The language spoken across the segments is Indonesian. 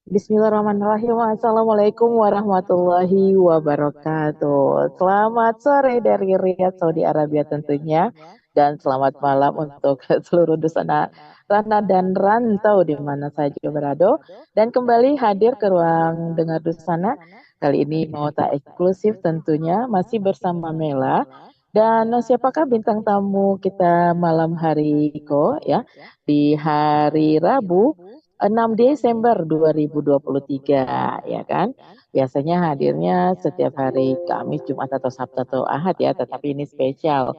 Bismillahirrahmanirrahim. Assalamualaikum warahmatullahi wabarakatuh. Selamat sore dari Riyadh, Saudi Arabia tentunya. Dan selamat malam untuk seluruh Dusana Rana dan Rantau di mana saja berada. Dan kembali hadir ke ruang dengar Dusana. Kali ini mau tak eksklusif tentunya masih bersama Mela. Dan siapakah bintang tamu kita malam hari ko ya di hari Rabu 6 Desember 2023 ya kan. Biasanya hadirnya setiap hari Kamis, Jumat atau Sabtu atau Ahad ya, tetapi ini spesial.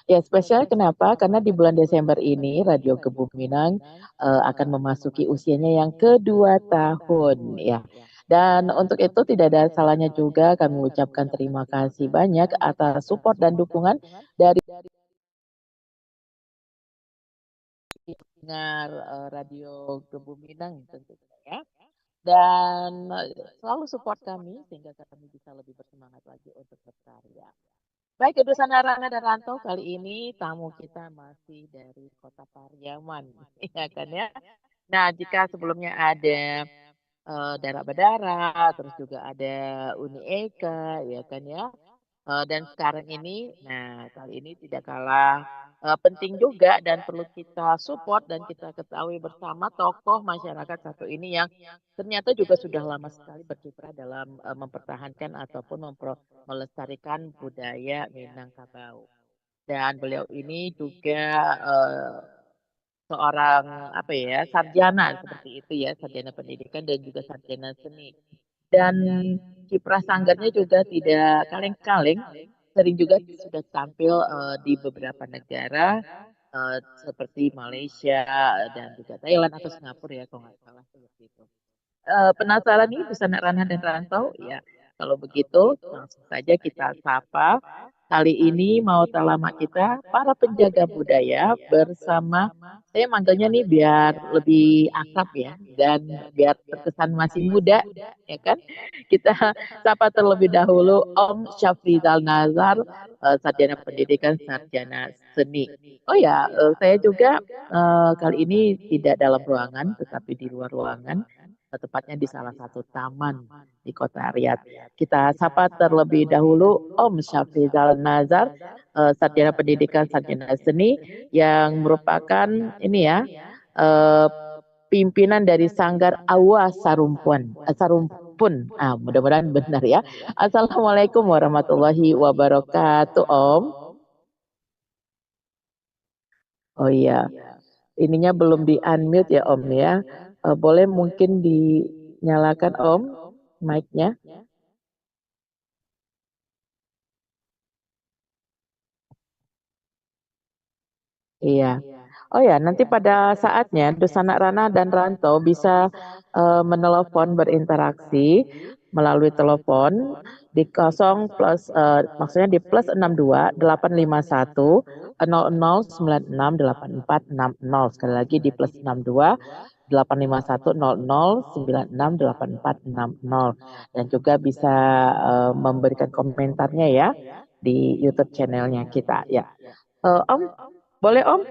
Ya spesial kenapa? Karena di bulan Desember ini Radio Kebu Minang akan memasuki usianya yang kedua tahun ya. Dan untuk itu tidak ada salahnya juga kami ucapkan terima kasih banyak atas support dan dukungan dari dengar Radio Kebu Minang tentunya ya. Dan selalu support kami sehingga kami bisa lebih bersemangat lagi untuk berkarya. Baik, Edusan Rana dan Rantau, kali ini tamu kita masih dari Kota Pariaman, ya kan ya. Nah, jika sebelumnya ada Dara Badara, terus juga ada Uni Eka, ya kan ya. Dan sekarang ini, nah kali ini tidak kalah penting juga dan perlu kita support dan kita ketahui bersama tokoh masyarakat satu ini yang ternyata juga sudah lama sekali berkiprah dalam mempertahankan ataupun melestarikan budaya Minangkabau. Dan beliau ini juga seorang apa ya sarjana seperti itu ya, sarjana pendidikan dan juga sarjana seni. Dan kiprah sanggarnya juga tidak kaleng-kaleng, sering juga sudah tampil di beberapa negara seperti Malaysia dan juga Thailand atau Singapura ya kalau nggak salah seperti itu. Penasaran nih Busana Ranah dan Rantau? Ya, kalau begitu langsung saja kita sapa. Kali ini mau lama kita para penjaga budaya bersama saya manggilnya nih biar lebih akrab ya dan biar terkesan masih muda ya kan. Kita sapa terlebih dahulu Om Syafrizal Nazar, sarjana pendidikan, sarjana seni. Oh ya, saya juga kali ini tidak dalam ruangan tetapi di luar ruangan tepatnya di salah satu taman di kota Riyadh. Kita sapa terlebih dahulu Om Syafrizal Nazar, sarjana pendidikan, sarjana seni yang merupakan ini ya eh, pimpinan dari Sanggar Awa Sarumpun. Mudah-mudahan benar ya. Assalamualaikum warahmatullahi wabarakatuh, Om. Oh iya, ininya belum di unmute ya Om ya. Boleh mungkin dinyalakan Om mic-nya. Iya. Oh ya, nanti pada saatnya Dusana Rana dan Rantau bisa menelepon berinteraksi melalui telepon di 0 plus maksudnya di plus 62 851 0096 sekali lagi di plus 62 851 0096 dan juga bisa memberikan komentarnya ya di YouTube channelnya kita ya. Om, boleh Om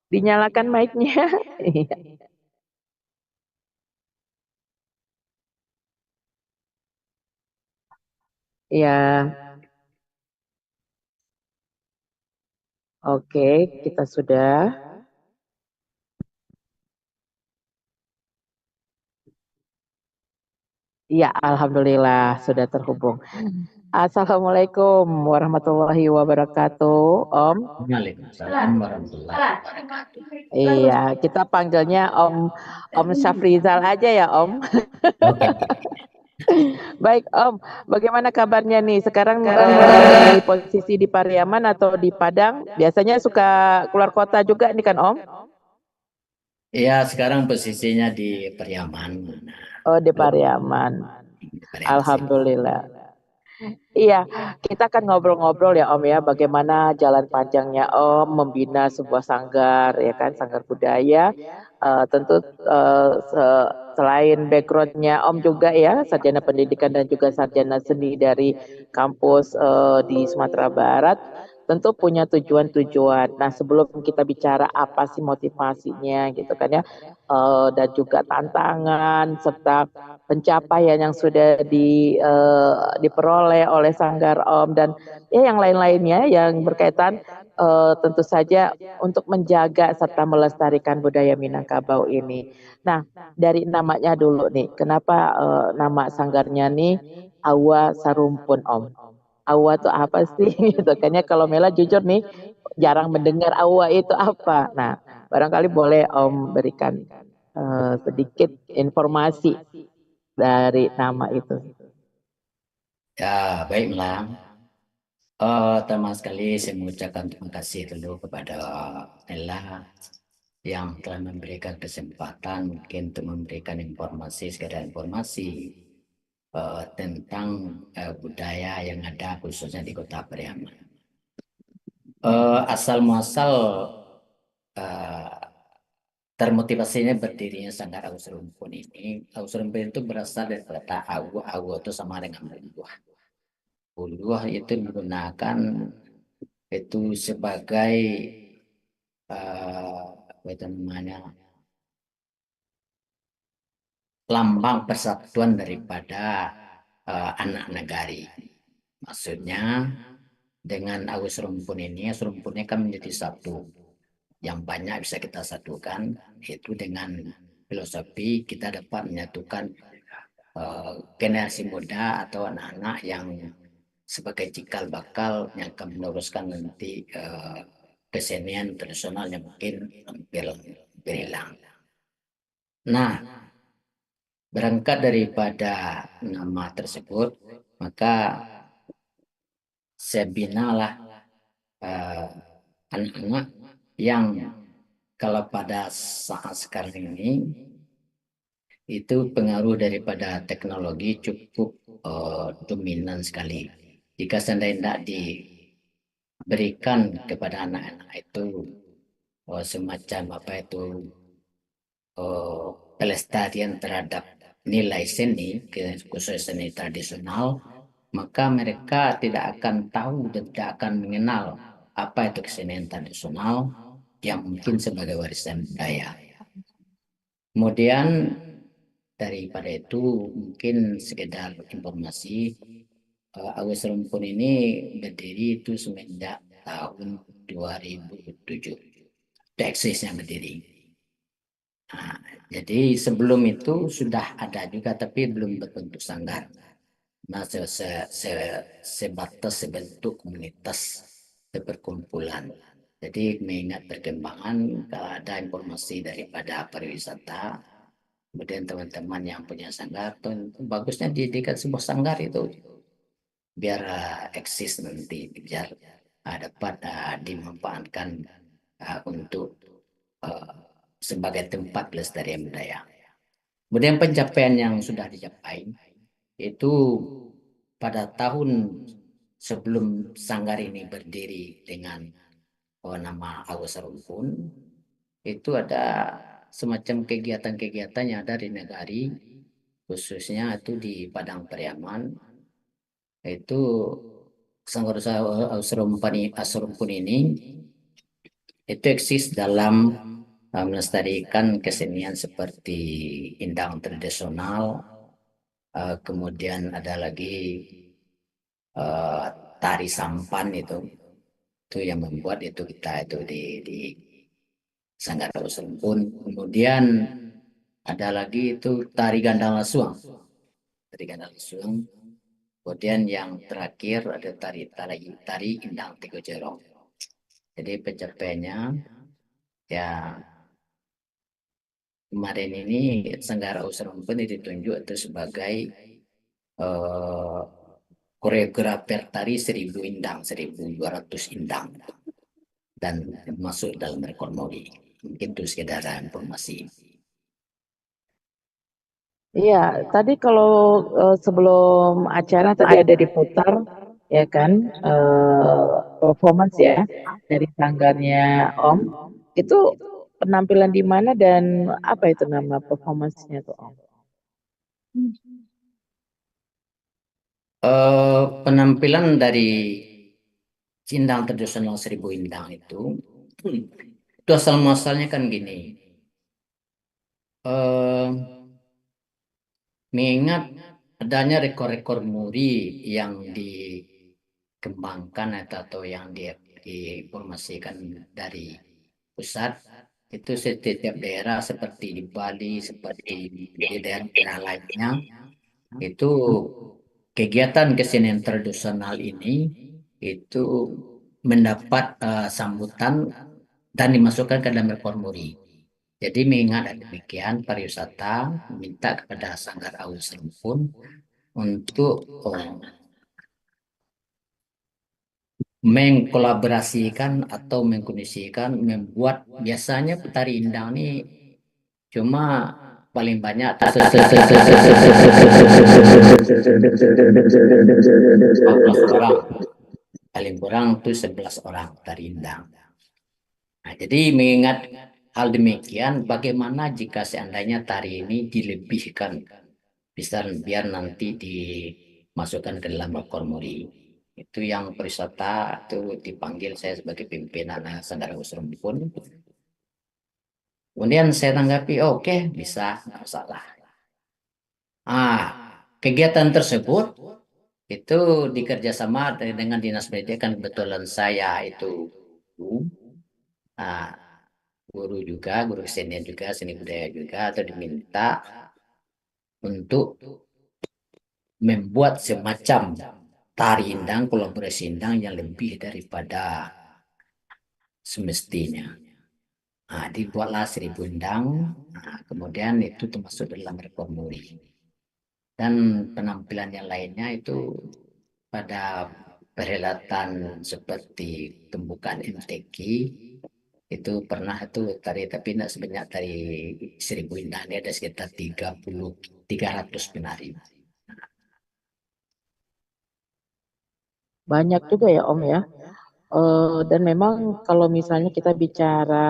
dinyalakan mic-nya? Iya. Iya, oke, kita sudah. Iya, alhamdulillah sudah terhubung. Assalamualaikum warahmatullahi wabarakatuh, Om. Waalaikumsalam warahmatullahi wabarakatuh. Iya, kita panggilnya Om Syafrizal aja ya, Om. Oke, Baik, Om. Bagaimana kabarnya nih? Sekarang di posisi di Pariaman atau di Padang? Biasanya suka keluar kota juga nih kan, Om? ya sekarang posisinya di Periaman. Nah, Oh, di terus Pariaman. di Periaman sini. Alhamdulillah. Iya, kita akan ngobrol-ngobrol ya Om ya, bagaimana jalan panjangnya Om membina sebuah sanggar ya kan, sanggar budaya. Tentu selain backgroundnya Om juga ya, sarjana pendidikan dan juga sarjana seni dari kampus di Sumatera Barat. tentu punya tujuan-tujuan. Nah, sebelum kita bicara apa sih motivasinya gitu kan ya, dan juga tantangan serta pencapaian yang sudah diperoleh oleh Sanggar Om dan ya yang lain-lainnya yang berkaitan tentu saja untuk menjaga serta melestarikan budaya Minangkabau ini. Nah, dari namanya dulu nih, kenapa nama sanggarnya nih Awa Sarumpun Om? Awa itu apa sih gitu kan ya, kalau Mela jujur nih jarang mendengar awa itu apa. Nah, barangkali boleh Om berikan sedikit informasi dari nama itu. Ya, baiklah. Pertama sekali saya mengucapkan terima kasih dulu kepada Ella yang telah memberikan kesempatan mungkin untuk memberikan informasi, sekedar informasi tentang budaya yang ada khususnya di Kota Pariaman. Asal muasal termotivasinya berdirinya Sanggar Agus Rumpun ini, Agus Rumpun itu berasal dari kata awu, awu itu sama dengan buah. Buah itu digunakan itu sebagai apa itu namanya lambang persatuan daripada anak negari. Maksudnya dengan Agus Rumpun ini, Agus Rumpunnya kan menjadi satu. Yang banyak bisa kita satukan itu dengan filosofi kita dapat menyatukan generasi muda atau anak-anak yang sebagai cikal bakal yang akan meneruskan nanti kesenian tradisional yang mungkin hampir hilang. Nah, berangkat daripada nama tersebut, maka saya binalah anak-anak yang kalau pada saat sekarang ini itu pengaruh daripada teknologi cukup dominan sekali. Jika seandainya diberikan kepada anak-anak itu semacam apa itu pelestarian terhadap nilai seni, khusus seni tradisional, maka mereka tidak akan tahu dan tidak akan mengenal apa itu kesenian tradisional yang mungkin sebagai warisan budaya. Kemudian daripada itu mungkin sekedar informasi, Agus Rumpun ini berdiri itu semenjak tahun 2007. Itu eksisnya berdiri. Nah, jadi sebelum itu sudah ada juga tapi belum berbentuk sanggar. Nah, sebatas sebentuk komunitas seperkumpulan. Jadi mengingat perkembangan, kalau ada informasi daripada pariwisata, kemudian teman-teman yang punya sanggar, tuh, bagusnya didirikan sebuah sanggar itu, biar eksis nanti, biar dapat dimanfaatkan untuk uh, sebagai tempat pelestarian budaya. Kemudian pencapaian yang sudah dicapai itu pada tahun sebelum sanggar ini berdiri dengan nama Agus Rumpun, itu ada semacam kegiatan-kegiatan yang ada di negari, khususnya itu di Padang Pariaman, itu Sanggar Agus Rumpun ini itu eksis dalam melestarikan kesenian seperti indang tradisional, kemudian ada lagi eh, tari sampan itu yang membuat itu kita itu di Sanggar Rumpun. Kemudian ada lagi itu tari gandang lasuang, tari gandang lasuang. Kemudian yang terakhir ada tari indang tigo jerong. Jadi pencapaiannya ya kemarin ini Sanggar Rumpun ditunjuk itu sebagai eh, koreografer tari 1.000 indang, 1.200 indang dan masuk dalam rekor Muri. Itu sekedar informasi. Iya, tadi kalau sebelum acara tadi ada diputar ya kan performance ya dari sanggarnya Om. Itu penampilan di mana dan apa itu nama performance-nya tuh Om? Penampilan dari Indang tradisional Seribu Indang itu asal muasalnya kan gini. Eh, Mengingat adanya rekor-rekor muri yang dikembangkan atau yang diinformasikan dari pusat, itu setiap daerah seperti di Bali, seperti di daerah-daerah lainnya, itu kegiatan kesenian tradisional ini itu mendapat sambutan dan dimasukkan ke dalam rekor muri. Jadi mengingat demikian, pariwisata meminta kepada Sanggar Awu Serempun untuk mengkolaborasikan atau mengkondisikan, membuat biasanya tari Indang ini cuma paling banyak 14 orang, paling kurang tuh 11 orang tari Indang. Nah, jadi mengingat hal demikian, bagaimana jika seandainya tari ini dilebihkan, bisa biar nanti dimasukkan ke dalam rekor muri. Itu yang perisata itu dipanggil saya sebagai pimpinan Sanggar Usrempun. Kemudian saya tanggapi, oke, bisa, nggak masalah. Kegiatan tersebut itu dikerjasama dengan Dinas Pendidikan. Kebetulan saya itu guru, ah, guru juga, guru kesenian juga, seni budaya juga, atau diminta untuk membuat semacam tari indang, kolaborasi indang yang lebih daripada semestinya. Dibuatlah Seribu Indang, kemudian itu termasuk dalam rekor muri. Dan penampilan yang lainnya itu pada perhelatan seperti pembukaan MTQ, itu pernah itu tari, tapi tidak sebanyak tari Seribu Indang, ini ada sekitar 300 penari. Banyak juga ya Om ya. Dan memang kalau misalnya kita bicara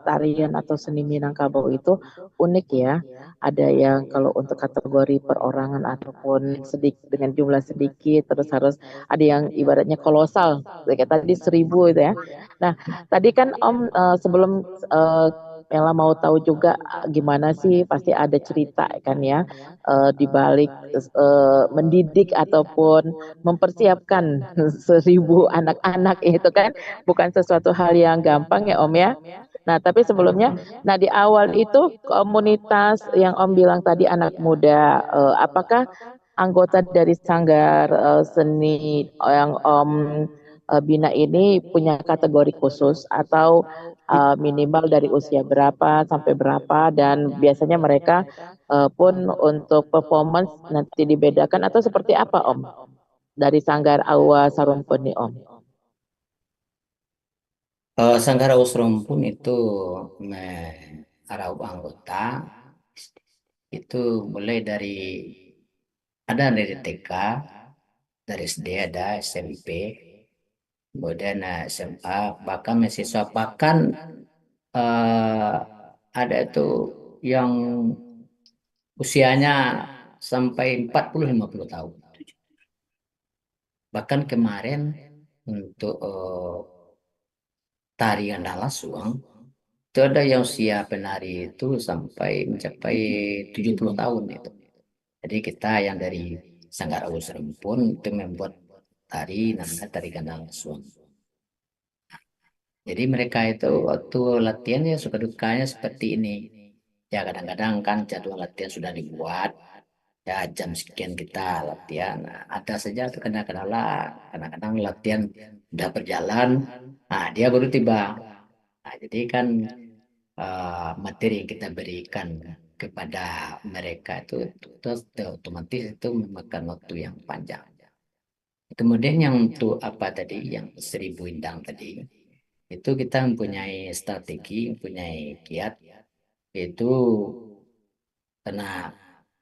tarian atau seni Minangkabau itu unik ya. Ada yang kalau untuk kategori perorangan ataupun sedikit dengan jumlah sedikit, terus harus ada yang ibaratnya kolosal, kayak tadi 1.000 itu ya. Nah, tadi kan Om sebelum Mela mau tahu juga gimana sih, pasti ada cerita kan ya di balik mendidik ataupun mempersiapkan 1.000 anak-anak itu kan bukan sesuatu hal yang gampang ya Om ya. Nah, tapi sebelumnya, nah di awal itu komunitas yang Om bilang tadi anak muda, apakah anggota dari Sanggar Seni yang Om bina ini punya kategori khusus atau minimal dari usia berapa sampai berapa dan biasanya mereka pun untuk performance nanti dibedakan atau seperti apa Om? Dari Sanggar Awa Sarumpun nih Om. Sanggar Usrumpun itu meraup anggota itu mulai ada dari TK, dari SD, ada SMP, kemudian SMA, bahkan mahasiswa, bahkan eh, ada itu yang usianya sampai 40-50 tahun. Bahkan kemarin untuk tarian Dalaswang itu ada yang usia penari itu sampai mencapai 70 tahun itu. Jadi kita yang dari Sanggar Awu Serempun itu membuat tari namanya tari Dalaswang. Jadi mereka itu waktu latihan ya suka dukanya seperti ini. Ya kadang-kadang kan jadwal latihan sudah dibuat, ya jam sekian kita latihan. Nah, ada saja tuh kadang-kadang latihan udah berjalan, dia baru tiba. Nah, jadi kan materi yang kita berikan kepada mereka itu otomatis itu memakan waktu yang panjang. Kemudian yang untuk apa tadi, yang 1.000 indang tadi, itu kita mempunyai strategi, mempunyai kiat, itu karena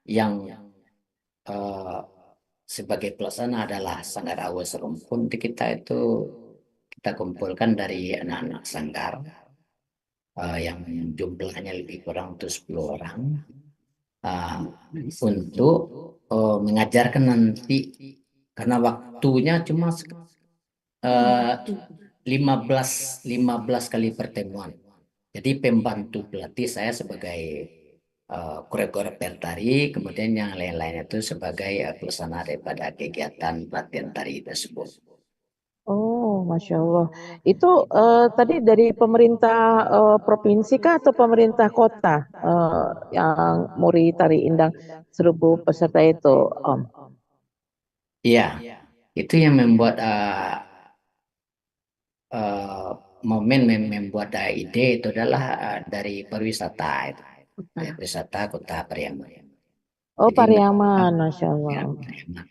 yang eh, sebagai pelaksana adalah Sanggar Awu Serumpun, di kita itu kita kumpulkan dari anak-anak sanggar yang jumlahnya lebih kurang untuk 10 orang uh, untuk mengajarkan nanti karena waktunya cuma eh, 15 kali pertemuan. Jadi pembantu pelatih saya sebagai koreografer tari, kemudian yang lain-lain itu sebagai pelaksana daripada kegiatan pelatihan tari tersebut. Oh, Masya Allah. Itu tadi dari pemerintah provinsi kah atau pemerintah kota yang Muri Tari Indang 1.000 peserta itu, Om? Iya, itu yang membuat eh, membuat ide itu adalah dari pariwisata itu. Dari pariwisata Kota Pariaman. Oh, Jadi mereka Pariaman, Masya ya, Allah. Pariaman.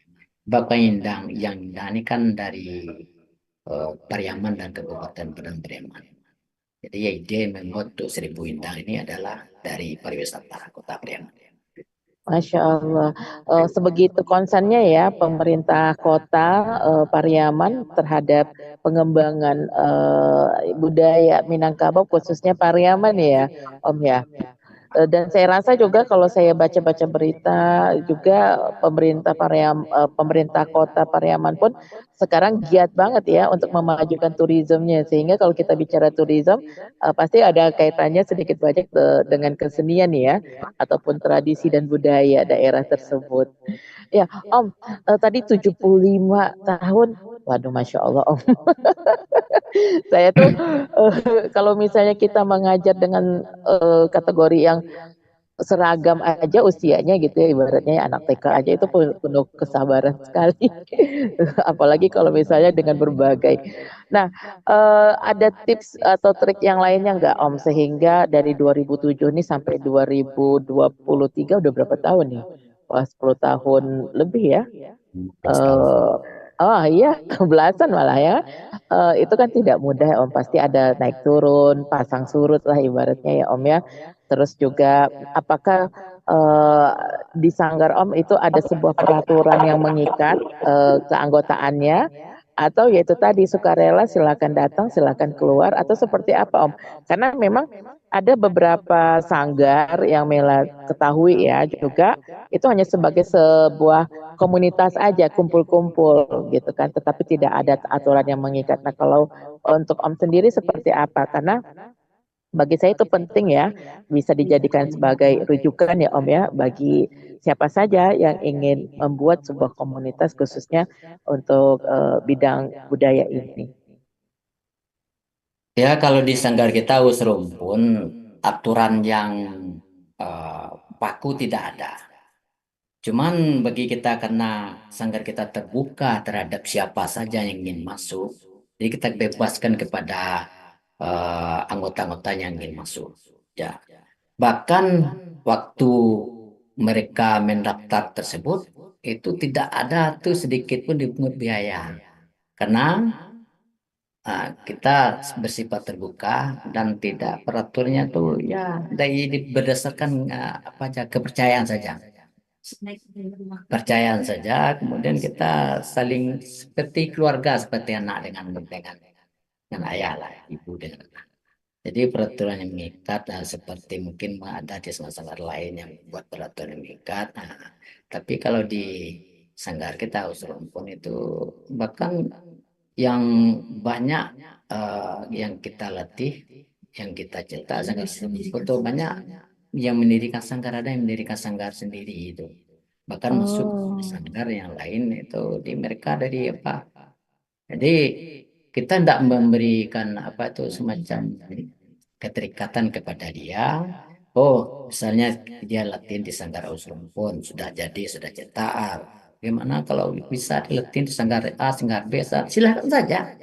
Bapak yang Indang ini kan dari Pariaman dan Kabupaten Padang Pariaman. Jadi ya ide membuat untuk 1.000 Indang ini adalah dari pariwisata Kota Pariaman. Masya Allah. Sebegitu konsennya ya pemerintah kota Pariaman terhadap pengembangan budaya Minangkabau khususnya Pariaman ya, Om ya. Dan saya rasa juga kalau saya baca-baca berita juga pemerintah kota Pariaman pun sekarang giat banget ya untuk memajukan turismenya sehingga kalau kita bicara turisme pasti ada kaitannya sedikit banyak dengan kesenian ya ataupun tradisi dan budaya daerah tersebut. Ya, Om, tadi 75 tahun. Waduh, Masya Allah, Om. Saya tuh kalau misalnya kita mengajar dengan kategori yang seragam aja usianya gitu ya ibaratnya anak TK aja itu penuh kesabaran sekali apalagi kalau misalnya dengan berbagai. Nah, ada tips atau trik yang lainnya nggak Om sehingga dari 2007 ini sampai 2023 udah berapa tahun nih? Wah, 10 tahun lebih ya. 15 tahun. eh oh iya, belasan malah ya. Itu kan tidak mudah ya Om, pasti ada naik turun, pasang surut lah ibaratnya ya Om ya. Terus juga apakah eh, di Sanggar Om itu ada sebuah peraturan yang mengikat keanggotaannya atau yaitu tadi sukarela silakan datang, silakan keluar atau seperti apa Om? Karena memang ada beberapa sanggar yang Mela ketahui ya juga itu hanya sebagai sebuah komunitas aja kumpul-kumpul gitu kan tetapi tidak ada aturan yang mengikat. Nah, kalau untuk Om sendiri seperti apa? Karena bagi saya itu penting ya bisa dijadikan sebagai rujukan ya Om ya bagi siapa saja yang ingin membuat sebuah komunitas khususnya untuk bidang budaya ini. Ya kalau di sanggar kita Usrum pun aturan yang eh, baku tidak ada. Cuman bagi kita karena sanggar kita terbuka terhadap siapa saja yang ingin masuk, jadi kita bebaskan kepada anggota-anggota yang ingin masuk. Ya, bahkan waktu mereka mendaftar tersebut itu tidak ada tuh sedikit pun dipungut biaya karena kita bersifat terbuka dan tidak peraturnya tuh ya berdasarkan apa aja kepercayaan saja. Percayaan saja, kemudian kita saling seperti keluarga, seperti anak dengan ayah lah, ibu dengan anak. Jadi peraturan yang mengikat seperti mungkin ada di sanggar lain yang buat peraturan yang mengikat. Tapi kalau di sanggar kita usul pun itu bahkan yang banyak yang kita latih, yang kita cetak sanggar itu banyak yang mendirikan sanggar, ada yang mendirikan sanggar sendiri itu. Bahkan masuk di Oh. sanggar yang lain itu di mereka dari apa? Jadi kita tidak memberikan apa itu semacam keterikatan kepada dia. Oh, misalnya dia latihan di Sanggar Aus Rumpun, sudah jadi, sudah cetak. Gimana kalau bisa dilatihan di Sanggar A, Sanggar B, silakan saja.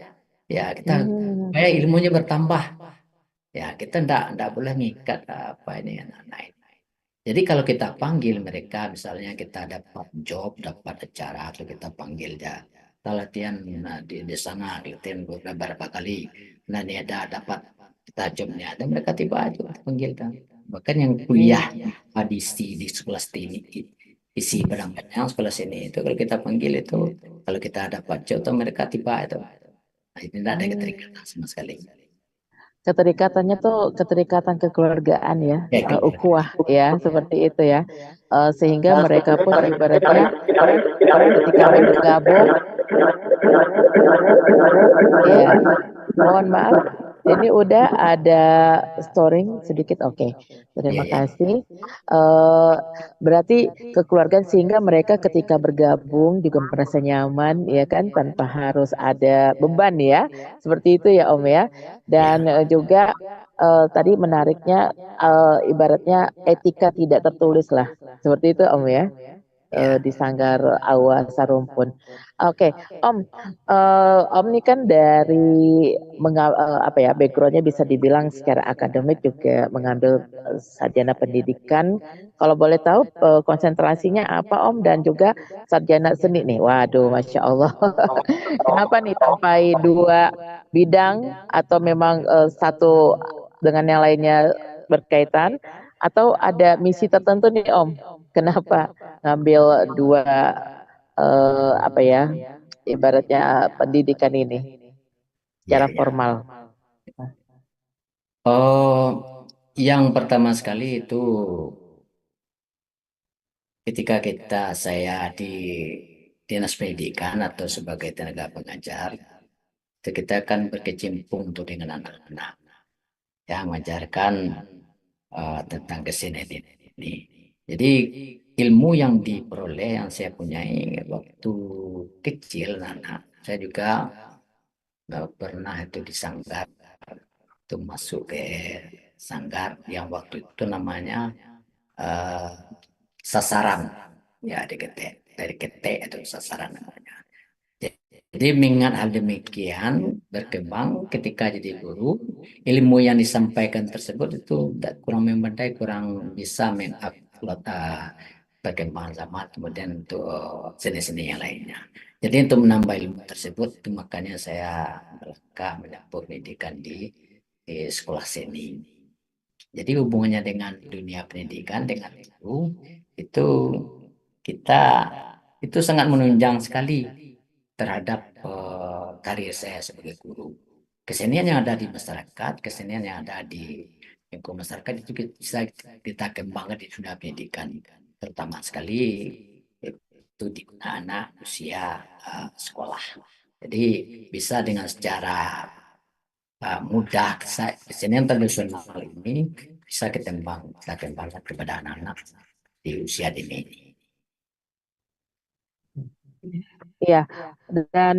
Ya, kita Hmm. supaya ilmunya bertambah. Ya, kita tidak boleh mengikat apa ini anak-anak ini. Jadi kalau kita panggil mereka, misalnya kita dapat job, dapat acara, atau kita panggil dia, kita latihan di sana, latihan beberapa kali. Nah, ini ada dapat kita jobnya, dan mereka tiba aja kita panggil kan. Bahkan yang kuliah di sekolah sini, isi barang-barang sekolah sini itu kalau kita panggil itu, kalau kita dapat job, tuh mereka tiba itu. Nah, ini tidak ada Hmm. keterikatan sama sekali. Keterikatannya tuh keterikatan kekeluargaan ya, Ya, keluarga. ukhuwah ya, seperti itu ya. Sehingga mereka pun ibaratnya ketika bergabung Iya, mohon maaf. Ini udah ada storing sedikit. Oke, Iya, terima ya. kasih. Berarti kekeluargaan sehingga mereka ketika bergabung juga merasa nyaman, ya kan, tanpa harus ada beban ya. Seperti itu ya Om ya. Dan Ya. juga tadi menariknya ibaratnya etika tidak tertulis lah. Seperti itu Om ya. Ya. Di Sanggar Awa Sarumpun. Oke, Om, Om ini kan dari apa ya backgroundnya bisa dibilang secara akademik juga mengambil sarjana pendidikan. Kalau boleh tahu konsentrasinya apa Om dan juga sarjana seni nih. Waduh, masya Allah. Kenapa nih sampai dua bidang atau memang satu dengan yang lainnya berkaitan atau ada misi tertentu nih Om? Kenapa ngambil dua apa ya ibaratnya pendidikan ini Ya, secara ya. formal. Oh, yang pertama sekali itu ketika saya di dinas pendidikan atau sebagai tenaga pengajar, itu kita akan berkecimpung tuh dengan anak-anak yang mengajarkan tentang kesenian ini. Jadi ilmu yang diperoleh yang saya punyai waktu kecil, anak saya juga pernah itu di Sanggar, itu masuk ke Sanggar yang waktu itu namanya eh, sasaran, ya dari ketek itu sasaran namanya. Jadi mengingat hal demikian berkembang ketika jadi guru, ilmu yang disampaikan tersebut itu kurang memadai, kurang bisa mengupload perkembangan zaman, kemudian untuk seni-seni yang lainnya. Jadi untuk menambah ilmu tersebut, itu makanya saya melangkah menempuh pendidikan di sekolah seni. Jadi hubungannya dengan dunia pendidikan, dengan guru, itu kita itu sangat menunjang sekali terhadap karir saya sebagai guru. Kesenian yang ada di masyarakat, kesenian yang ada di lingkungan masyarakat itu bisa kita kembangkan di dunia pendidikan, terutama sekali itu di anak usia sekolah. Jadi bisa dengan secara mudah kesenian tradisional ini bisa kita kembangkan kepada anak-anak di usia dini ini. Iya, dan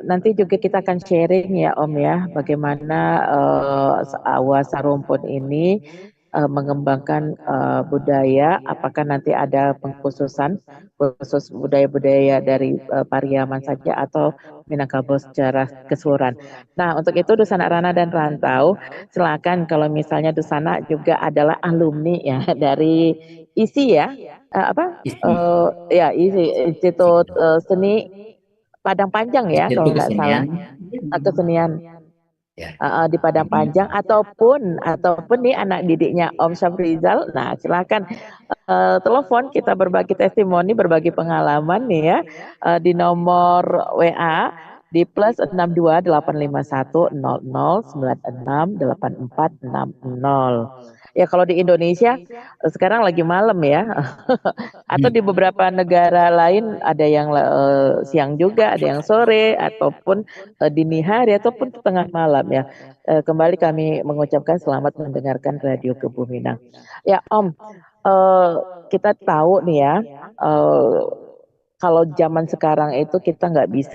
nanti juga kita akan sharing ya Om ya, bagaimana Awa Sarumpun ini mengembangkan budaya, apakah nanti ada pengkhususan khusus budaya-budaya dari Pariaman saja atau Minangkabau secara keseluruhan. Nah, untuk itu Dusana Rana dan Rantau, silakan kalau misalnya Dusana juga adalah alumni ya dari ISI ya, apa? Ya ISI Institut Seni Padang Panjang ya Itu kalau nggak kesenian, salah kesenian ya. di Padang Panjang ataupun nih anak didiknya Om Syafrizal. Nah, silakan telepon kita berbagi testimoni, berbagi pengalaman nih ya di nomor WA di plus 628510096460. Ya kalau di Indonesia sekarang lagi malam ya. Atau di beberapa negara lain ada yang siang juga, ada yang sore ataupun dini hari ataupun tengah malam ya. Kembali kami mengucapkan selamat mendengarkan Radio Kebuminang. Ya Om, eh, kita tahu nih ya, eh, kalau zaman sekarang itu kita nggak bisa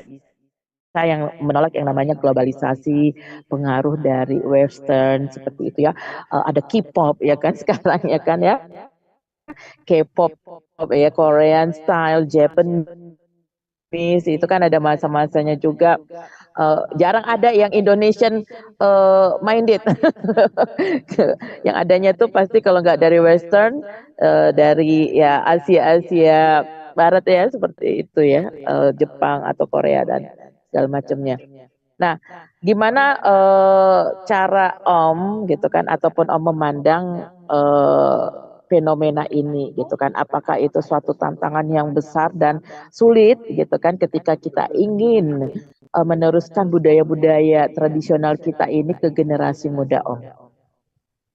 yang menolak yang namanya globalisasi, pengaruh dari Western seperti itu ya. Ada K-pop ya kan sekarang ya kan ya, K-pop ya, Korean style, Japanese itu kan ada masa-masanya juga. Jarang ada yang Indonesian minded. Yang adanya tuh pasti kalau nggak dari Western, dari ya Asia-Asia Barat ya seperti itu ya, Jepang atau Korea dan segala macamnya. Nah, gimana cara Om gitu kan ataupun Om memandang fenomena ini gitu kan? Apakah itu suatu tantangan yang besar dan sulit gitu kan ketika kita ingin meneruskan budaya-budaya tradisional kita ini ke generasi muda Om?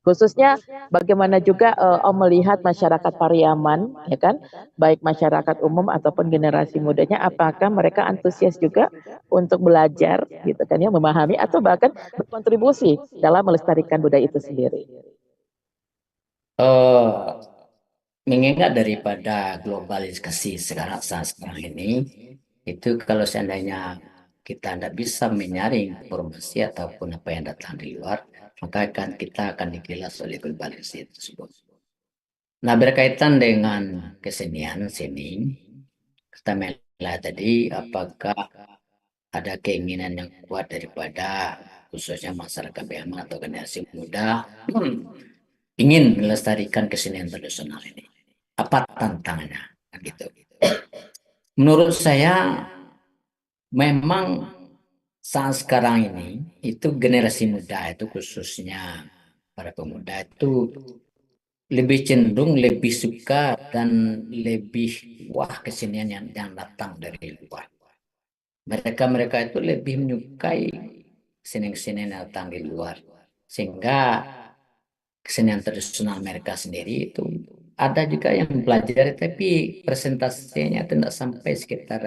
Khususnya bagaimana juga Om melihat masyarakat Pariaman, ya kan, baik masyarakat umum ataupun generasi mudanya, apakah mereka antusias juga untuk belajar, gitu kan ya, memahami atau bahkan berkontribusi dalam melestarikan budaya itu sendiri. Eh, Mengingat daripada globalisasi sekarang ini, itu kalau seandainya kita tidak bisa menyaring informasi ataupun apa yang datang di luar, maka kita akan digilas oleh globalisasi tersebut. Nah, berkaitan dengan kesenian seni, kita melihat tadi apakah ada keinginan yang kuat daripada khususnya masyarakat Bema atau generasi muda ingin melestarikan kesenian tradisional ini. Apa tantangannya? Kan gitu. Menurut saya memang saat sekarang ini itu generasi muda itu khususnya para pemuda itu lebih cenderung lebih suka dan lebih wah kesenian yang datang dari luar. Mereka itu lebih menyukai kesenian-kesenian yang datang di luar. Sehingga kesenian tradisional mereka sendiri itu ada juga yang belajar tapi presentasinya tidak sampai sekitar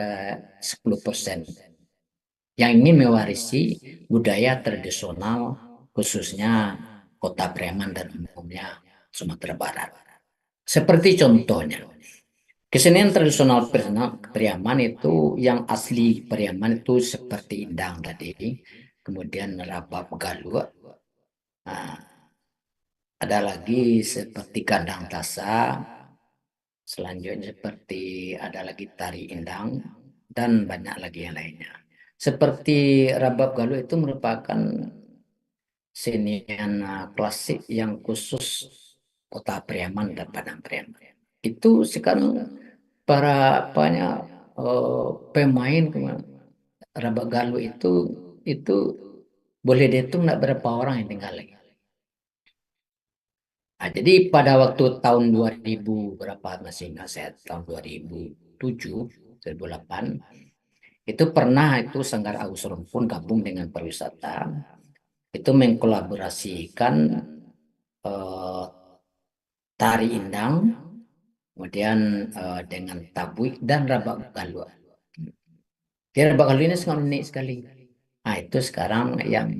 10% yang ingin mewarisi budaya tradisional khususnya Kota Bremen dan umumnya Sumatera Barat. Seperti contohnya, kesenian tradisional Priaman itu yang asli Priaman itu seperti Indang tadi, kemudian Rabab Galuh, nah, ada lagi seperti Gandang Tasa, selanjutnya seperti ada lagi Tari Indang, dan banyak lagi yang lainnya. Seperti Rabab Galuh itu merupakan senian klasik yang khusus Kota Priaman dan Padang Priaman. Itu sekarang para apanya pemain Rabab Galuh itu boleh dihitung nggak berapa orang yang tinggal lagi. Nah, jadi pada waktu tahun 2000 berapa masih ingat saya tahun 2007 2008 itu pernah itu Sanggar Agus Rumpun gabung dengan pariwisata itu mengkolaborasikan eh, tari indang kemudian dengan tabuik dan rabak galuh. Dia rabak galuh ini sangat unik sekali. Nah, itu sekarang yang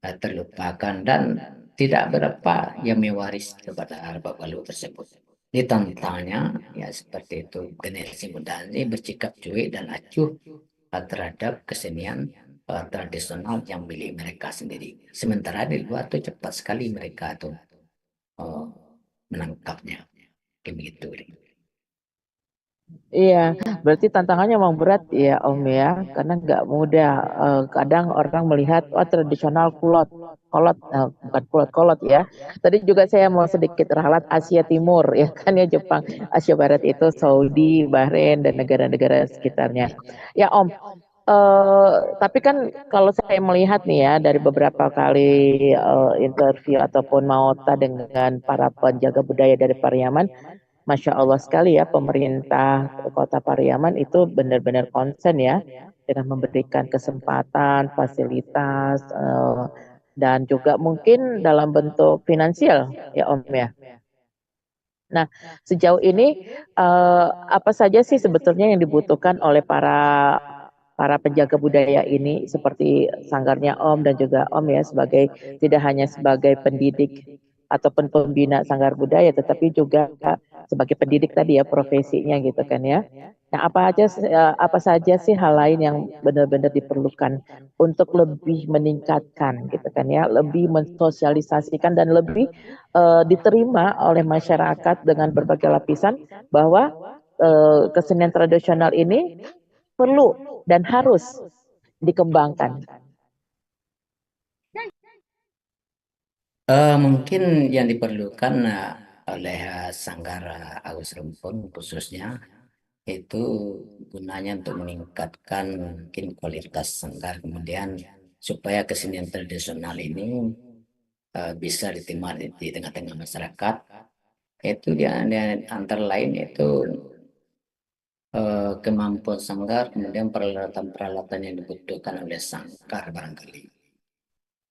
terlupakan dan tidak berapa yang mewaris kepada rabak galuh tersebut. Ini tantangannya ya seperti itu generasi muda ini bersikap cuek dan acuh terhadap kesenian tradisional yang milik mereka sendiri. Sementara di luar itu cepat sekali mereka tuh eh, menangkapnya. Kayak begitu. Iya, berarti tantangannya memang berat ya Om ya, karena nggak mudah. Kadang orang melihat, oh tradisional kulot, kolot, bukan kulot, kolot ya. Tadi juga saya mau sedikit ralat Asia Timur ya kan ya Jepang, Asia Barat itu Saudi, Bahrain dan negara-negara sekitarnya. Ya Om, tapi kan kalau saya melihat nih ya dari beberapa kali interview ataupun mauta dengan para penjaga budaya dari Pariaman, Masya Allah sekali ya pemerintah Kota Pariaman itu benar-benar konsen ya dengan memberikan kesempatan, fasilitas, dan juga mungkin dalam bentuk finansial ya Om ya. Nah, sejauh ini apa saja sih sebetulnya yang dibutuhkan oleh para penjaga budaya ini seperti sanggarnya Om dan juga Om ya sebagai tidak hanya sebagai pendidik ataupun pembina sanggar budaya tetapi juga sebagai pendidik tadi ya profesinya gitu kan ya. Nah, apa saja sih hal lain yang benar-benar diperlukan untuk lebih meningkatkan gitu kan ya, lebih mensosialisasikan dan lebih diterima oleh masyarakat dengan berbagai lapisan bahwa kesenian tradisional ini perlu dan harus dikembangkan. Mungkin yang diperlukan oleh Sanggar Agus Rumpun khususnya itu gunanya untuk meningkatkan mungkin kualitas sanggar kemudian supaya kesenian tradisional ini bisa diterima di tengah-tengah masyarakat itu dia antara lain itu kemampuan sanggar kemudian peralatan-peralatan yang dibutuhkan oleh sanggar barangkali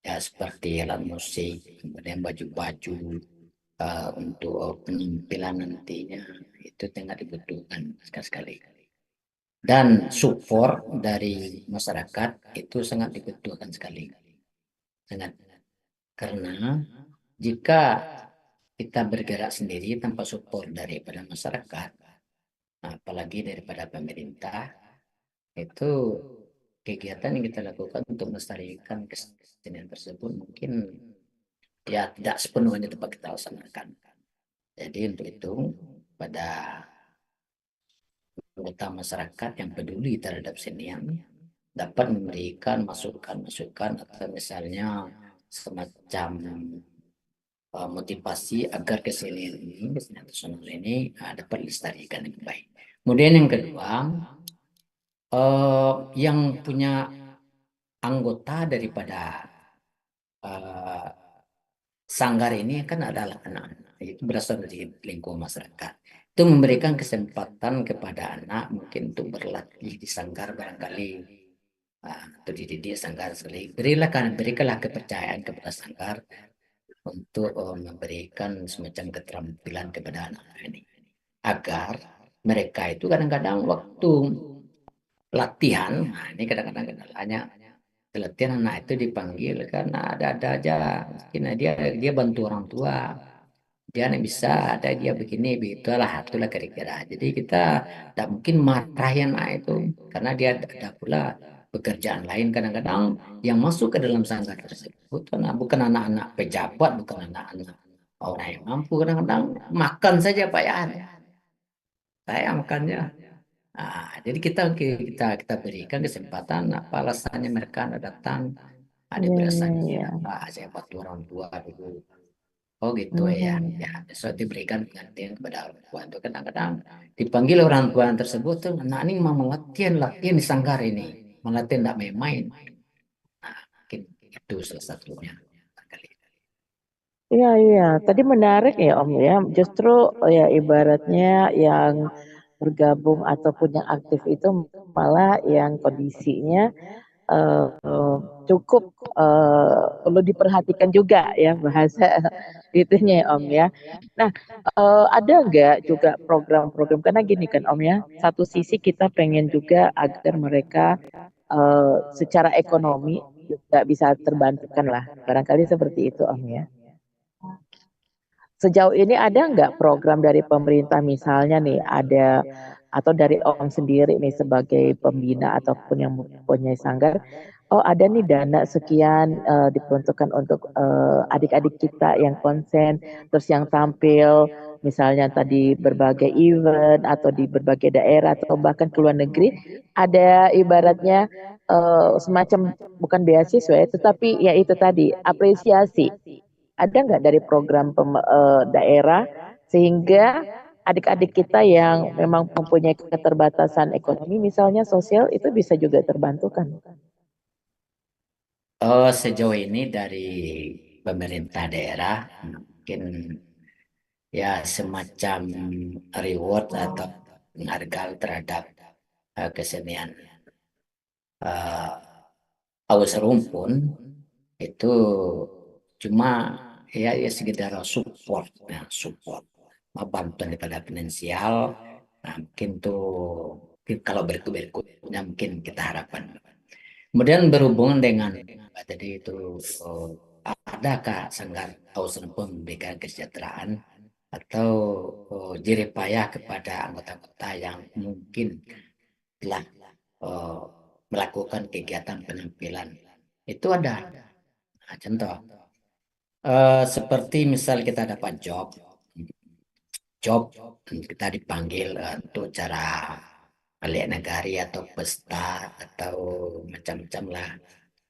ya seperti alat musik, kemudian baju-baju untuk penampilan nantinya itu sangat dibutuhkan sekali-sekali. Dan support dari masyarakat itu sangat dibutuhkan sekali, sangat, karena jika kita bergerak sendiri tanpa support daripada masyarakat, apalagi daripada pemerintah, itu kegiatan yang kita lakukan untuk melestarikan kesenian tersebut mungkin ya tidak sepenuhnya dapat kita laksanakan. Jadi untuk itu, pada anggota masyarakat yang peduli terhadap senian dapat memberikan masukan-masukan atau misalnya semacam motivasi agar kesenian ini, kesenian tradisional ini dapat dilestarikan dengan baik. Kemudian yang kedua, yang punya anggota daripada eh, sanggar ini kan adalah anak-anak, itu berasal dari lingkungan masyarakat. Itu memberikan kesempatan kepada anak mungkin untuk berlatih di sanggar barangkali, atau dididik sanggar sekali. Berikanlah kepercayaan kepada sanggar untuk memberikan semacam keterampilan kepada anak-anak ini, agar mereka itu kadang-kadang waktu latihan, nah ini kadang-kadang kendalanya, latihan anak itu dipanggil karena ada aja, mungkin dia bantu orang tua, dia nih bisa, ada dia begini begitulah, itulah kira-kira. Jadi kita tidak mungkin marahin anak itu karena dia ada pula pekerjaan lain. Kadang-kadang yang masuk ke dalam sanggar tersebut karena bukan anak-anak pejabat, bukan anak-anak orang yang mampu. Kadang-kadang makan saja Pak ya, saya makannya. Jadi kita berikan kesempatan apa alasannya mereka datang, ada Iya, iya, berasannya iya. apa, saya bantu orang tua dulu. Oh gitu ya. Ya, Mhm. besok diberikan pengertian kepada orang tua. Itu kadang-kadang dipanggil orang tua yang tersebut tuh, anak ini mau latihan, latihan di sanggar ini, mau latihan tidak main-main. Nah, mungkin itu salah satunya. Barangkali. Iya, iya. Tadi menarik ya Om ya. Justru ya ibaratnya yang bergabung ataupun yang aktif itu malah yang kondisinya eh, cukup perlu diperhatikan juga ya bahasa itunya ya Om ya. Nah, ada nggak juga program-program karena gini kan Om ya, satu sisi kita pengen juga agar mereka secara ekonomi juga bisa terbantukan lah, barangkali seperti itu Om ya. Sejauh ini ada nggak program dari pemerintah misalnya nih ada atau dari Om sendiri nih sebagai pembina ataupun yang mempunyai sanggar, oh ada nih dana sekian diperuntukkan untuk adik-adik kita yang konsen, terus yang tampil misalnya tadi berbagai event atau di berbagai daerah atau bahkan ke luar negeri, ada ibaratnya semacam bukan beasiswa ya, tetapi ya itu tadi apresiasi ada nggak dari program daerah sehingga adik-adik kita yang memang mempunyai keterbatasan ekonomi misalnya sosial itu bisa juga terbantukan. Oh, sejauh ini dari pemerintah daerah mungkin ya semacam reward atau penghargaan terhadap kesenian uh, Awas Rumpun itu cuma ya sekedar support, ya, support bantuan daripada finansial. Nah, mungkin tuh mungkin kalau berikutnya mungkin kita harapkan. Kemudian berhubungan dengan tadi itu, oh, adakah Sanggar Awas Rumpun memberikan kesejahteraan atau jerih payah kepada anggota-anggota yang mungkin telah eh, melakukan kegiatan penampilan? Itu ada. Nah, contoh, seperti misal kita dapat job kita dipanggil untuk cara balik negari atau pesta atau macam-macam lah.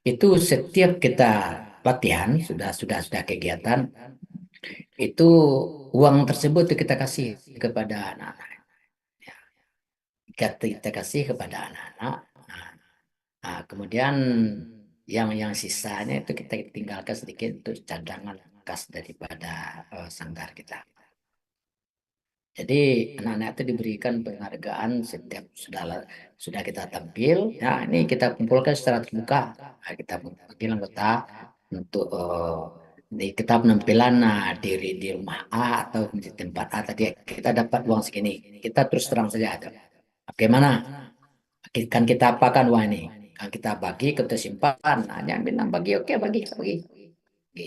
Itu setiap kita latihan sudah kegiatan, itu uang tersebut kita kasih kepada anak-anak. Ya, kita kasih kepada anak-anak. Nah, kemudian yang sisanya itu kita tinggalkan sedikit untuk cadangan kas daripada sanggar kita. Jadi anak-anak itu diberikan penghargaan setiap sudah kita tampil. Ya, ini kita kumpulkan secara terbuka. Nah, kita panggil anggota. untuk di kita penampilan diri di rumah A atau di tempat A tadi kita dapat uang segini, kita terus terang saja ada. Bagaimana? Kan kita apakan uang ini? Kan kita bagi, kita simpan. Nah, jangan bilang bagi, oke bagi, bagi. Oke.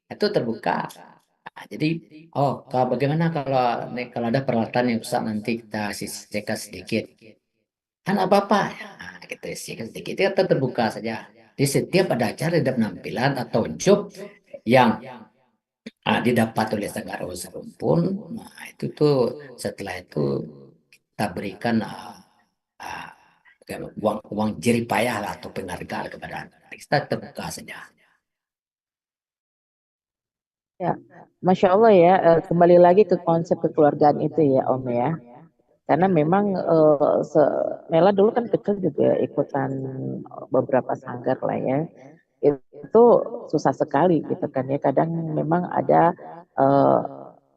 Itu terbuka. Nah, jadi, oh, kalau bagaimana kalau ada peralatan yang rusak nanti kita sisihkan sedikit. Kan apa-apa. Nah, kita sisihkan sedikit. Itu kita terbuka saja. Di setiap ada acara, ada penampilan atau job yang didapat oleh Sanggar Usaha Rumpun, nah itu tuh setelah itu kita berikan ah, uang uang jerih payah lah atau penghargaan kepada anak. Kita terbuka saja. Ya, Masya Allah ya, kembali lagi ke konsep kekeluargaan itu ya Om ya. Karena memang Nela dulu kan kecil juga ikutan beberapa sanggar lah ya. Itu susah sekali gitu kan ya. Kadang memang ada eh,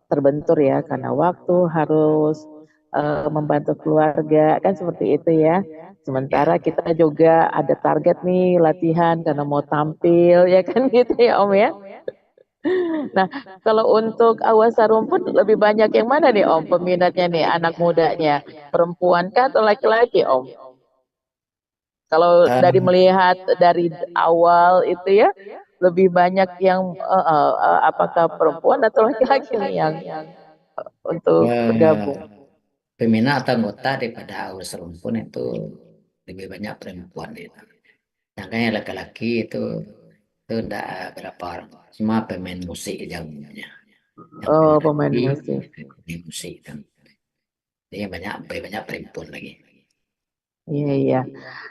terbentur ya karena waktu harus membantu keluarga kan seperti itu ya. Sementara Ya, kita juga ada target nih latihan karena mau tampil ya kan gitu ya Om ya. Nah, kalau untuk awasa rumput lebih banyak yang mana nih Om peminatnya nih anak mudanya? Perempuan kah atau laki-laki Om? Kalau dari eh, melihat dari awal itu ya, lebih banyak yang apakah perempuan atau laki-laki nih yang untuk bergabung? peminat atau anggota daripada Aulus Rumpun itu lebih banyak perempuan itu. Makanya laki-laki itu enggak berapa orang. Cuma pemain musik aja umumnya. Yang Oh, pemain laki musik. pemain musik itu. Dia banyak lebih banyak perempuan lagi. Iya, iya.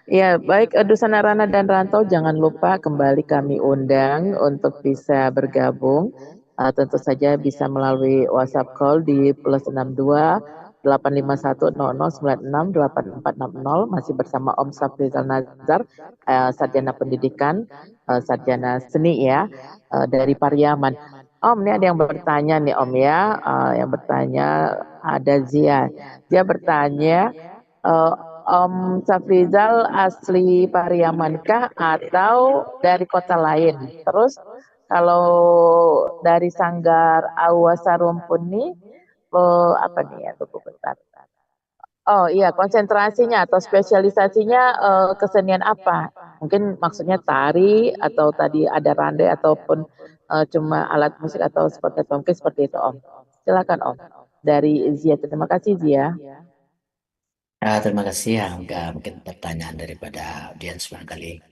Ya, baik Dusana Rana dan Rantau, jangan lupa kembali kami undang untuk bisa bergabung. Tentu saja bisa melalui WhatsApp call di +62 851 0096 masih bersama Om Safrizal Nazar, sarjana pendidikan, sarjana seni ya, dari Pariaman. Om, ini ada yang bertanya nih Om ya, yang bertanya ada Zia. Dia bertanya, eh, Om Safrizal asli Pariamankah atau dari kota lain? Terus kalau dari Sanggar Awasa Rumpun nih, apa nih ya? Tunggu bentar. Oh iya, konsentrasinya atau spesialisasinya kesenian apa? Mungkin maksudnya tari atau tadi ada rande ataupun cuma alat musik atau seperti itu. Mungkin seperti itu Om. Silakan Om. Dari Zia, terima kasih Zia. Terima kasih ya, nggak mungkin pertanyaan daripada audiens barangkali.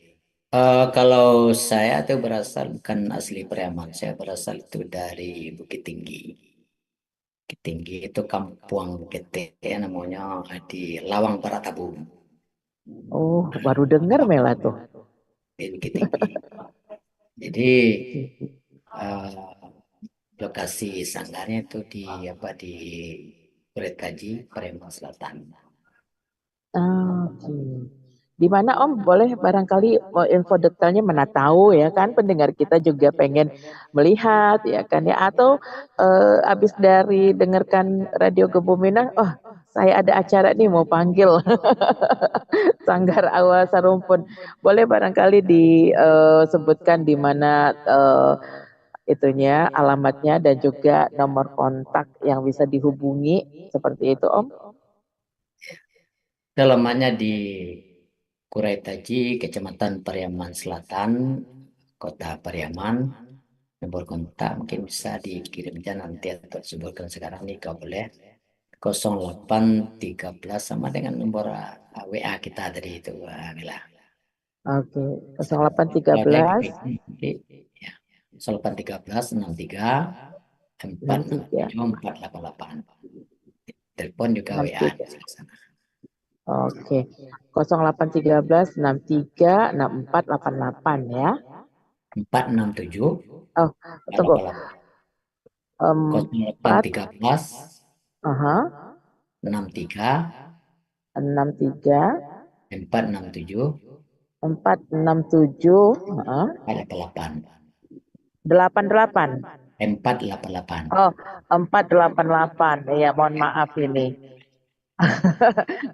Kalau saya tuh berasal bukan asli Periaman, saya berasal itu dari Bukit Tinggi. Bukit Tinggi itu kampung Bukit Tinggi namanya di Lawang Baratabung Oh, baru dengar Mela tuh. di Bukit Tinggi. Jadi eh, lokasi sanggarnya itu di apa di Kurit Kaji, Palembang Selatan. Oke. Di mana Om? Boleh barangkali mau info detailnya mana tahu ya kan pendengar kita juga pengen melihat ya kan ya atau habis dari dengarkan Radio Gebuminang, oh saya ada acara nih mau panggil Sanggar Awasa Rumpun. Boleh barangkali disebutkan di mana itunya alamatnya dan juga nomor kontak yang bisa dihubungi seperti itu Om. Dalamannya di Kurai Taji, Kecamatan Pariaman Selatan, Kota Pariaman. Nomor kontak mungkin bisa dikirimkan nanti atau disebutkan sekarang nih kalau boleh 0813 sama dengan nomor WA kita tadi itu Mila. Oke, Kalau ada 0813 nanti ya 0813 63 63 467 488. Telepon juga WA 63. di sana. Oke. 0813 63 64 88 ya. 467 Oh, tunggu. 888. Empat, 0813 aha, 63 63 467 467, aha, 488. 88. 488. Oh, 488. Ya, mohon maaf ini.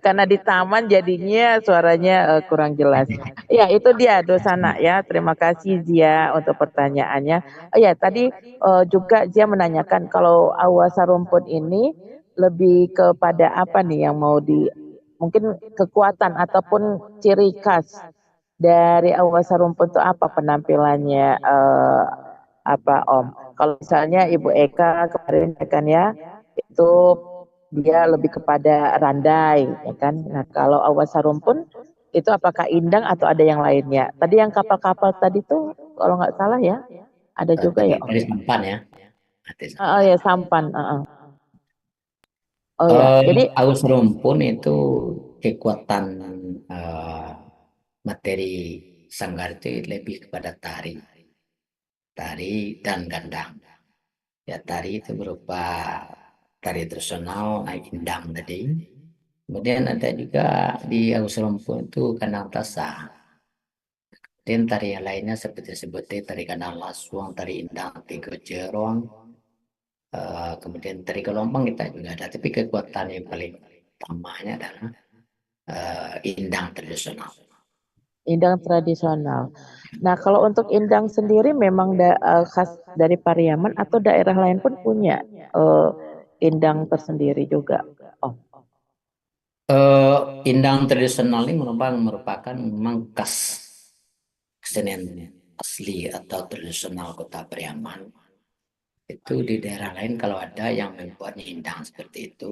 Karena di taman jadinya suaranya kurang jelas. Ya, itu dia Dosana ya. Terima kasih Zia untuk pertanyaannya. Oh ya, tadi juga Zia menanyakan kalau awasa rumput ini lebih kepada apa nih yang mau di mungkin kekuatan ataupun ciri khas dari awasa rumput itu apa penampilannya apa Om? Kalau misalnya Ibu Eka kemarin ya kan ya, itu dia lebih kepada randai ya kan. Nah, kalau awas sarumpun itu apakah indang atau ada yang lainnya? Tadi yang kapal-kapal tadi tuh kalau nggak salah ya, ada juga Tadi ya Om dari ya. sampan ya. Tadi Oh sampan. ya sampan. Oh ya, jadi Aus rumpun itu kekuatan eh, materi sanggar itu lebih kepada tari, tari dan gandang. Ya tari itu berupa tari tradisional, naik indang tadi. Kemudian ada juga di Aus rumpun itu kandang tasa. Dan tari yang lainnya seperti seperti tari kandang lasuang, tari indang, tigo jerong, kemudian tari gelombang kita juga ada. Tapi kekuatan yang paling utamanya adalah indang tradisional. indang tradisional. Nah, kalau untuk indang sendiri memang khas dari Pariaman atau daerah lain pun punya eh, indang tersendiri juga. Oh, Eh, Indang tradisional ini merupakan memang khas kesenian asli atau tradisional Kota Priaman. Itu di daerah lain kalau ada yang membuatnya indang seperti itu,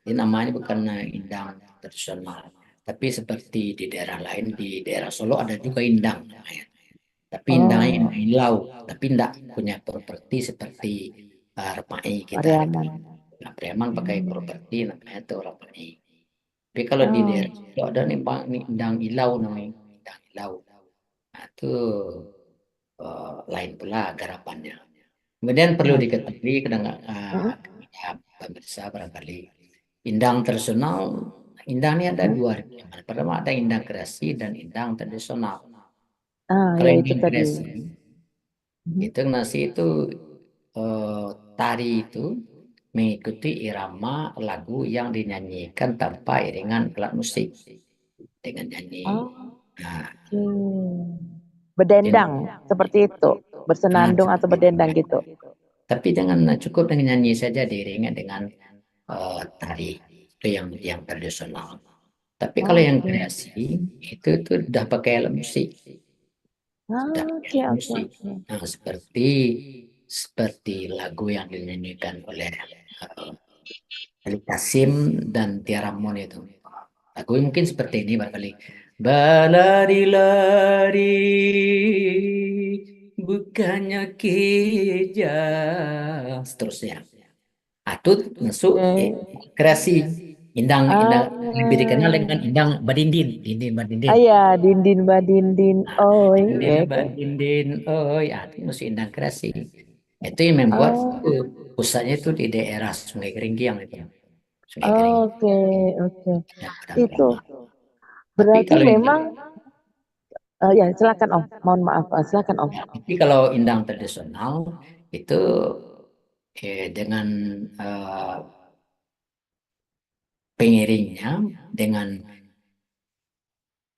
ini namanya bukan indang tradisional. Tapi seperti di daerah lain, di daerah Solo ada juga indang namanya. Tapi indangnya oh, indang ilau, tapi tidak punya properti seperti Remai kita. Pariaman. Nah, Priaman pakai Hmm. properti namanya itu Remai. Tapi kalau di Oh, daerah itu ada nih Pak, nih indang ilau namanya, indang ilau. Nah, itu lain pula garapannya. Kemudian perlu oh. diketahui kadang Mm, ya, pemirsa barangkali indang tradisional, indang ini ada mm. dua. Pertama ada indang kreasi dan indang tradisional. Ah, Kalau ya itu indang tadi. kreasi Mhm. itu nasi itu tari itu mengikuti irama lagu yang dinyanyikan tanpa iringan alat musik dengan nyanyi. Oh, Nah, oke. dan Berdendang seperti itu, bersenandung atau seperti itu. berdendang gitu. Tapi dengan cukup dengan nyanyi saja diiringi dengan tari itu yang tradisional. Tapi kalau yang Oke. kreasi itu udah pakai alat musik, sudah pakai Oke, alat oke, musik. oke. Nah, seperti seperti lagu yang dinyanyikan oleh uh, Ali Kasim dan Tiara Mon itu. Lagu mungkin seperti ini barangkali. Balari-lari bukannya kijang seterusnya. Atut masuk Oke. kreasi indang indang lebih dikenal Ah, dengan indang badindin, dindin badindin. ya, dindin badindin. Nah, Oh, dindin iya. badindin, oh ya, itu masuk indang kreasi. Itu yang membuat Oh, pusatnya itu di daerah Sungai Keringgiang itu, Sungai Keringgiang oke, oke. dan Padang Itu Krama. Tapi berarti kalau memang ya silakan Om. Mohon maaf, silakan Om. tapi kalau indang tradisional itu dengan eh, pengiringnya dengan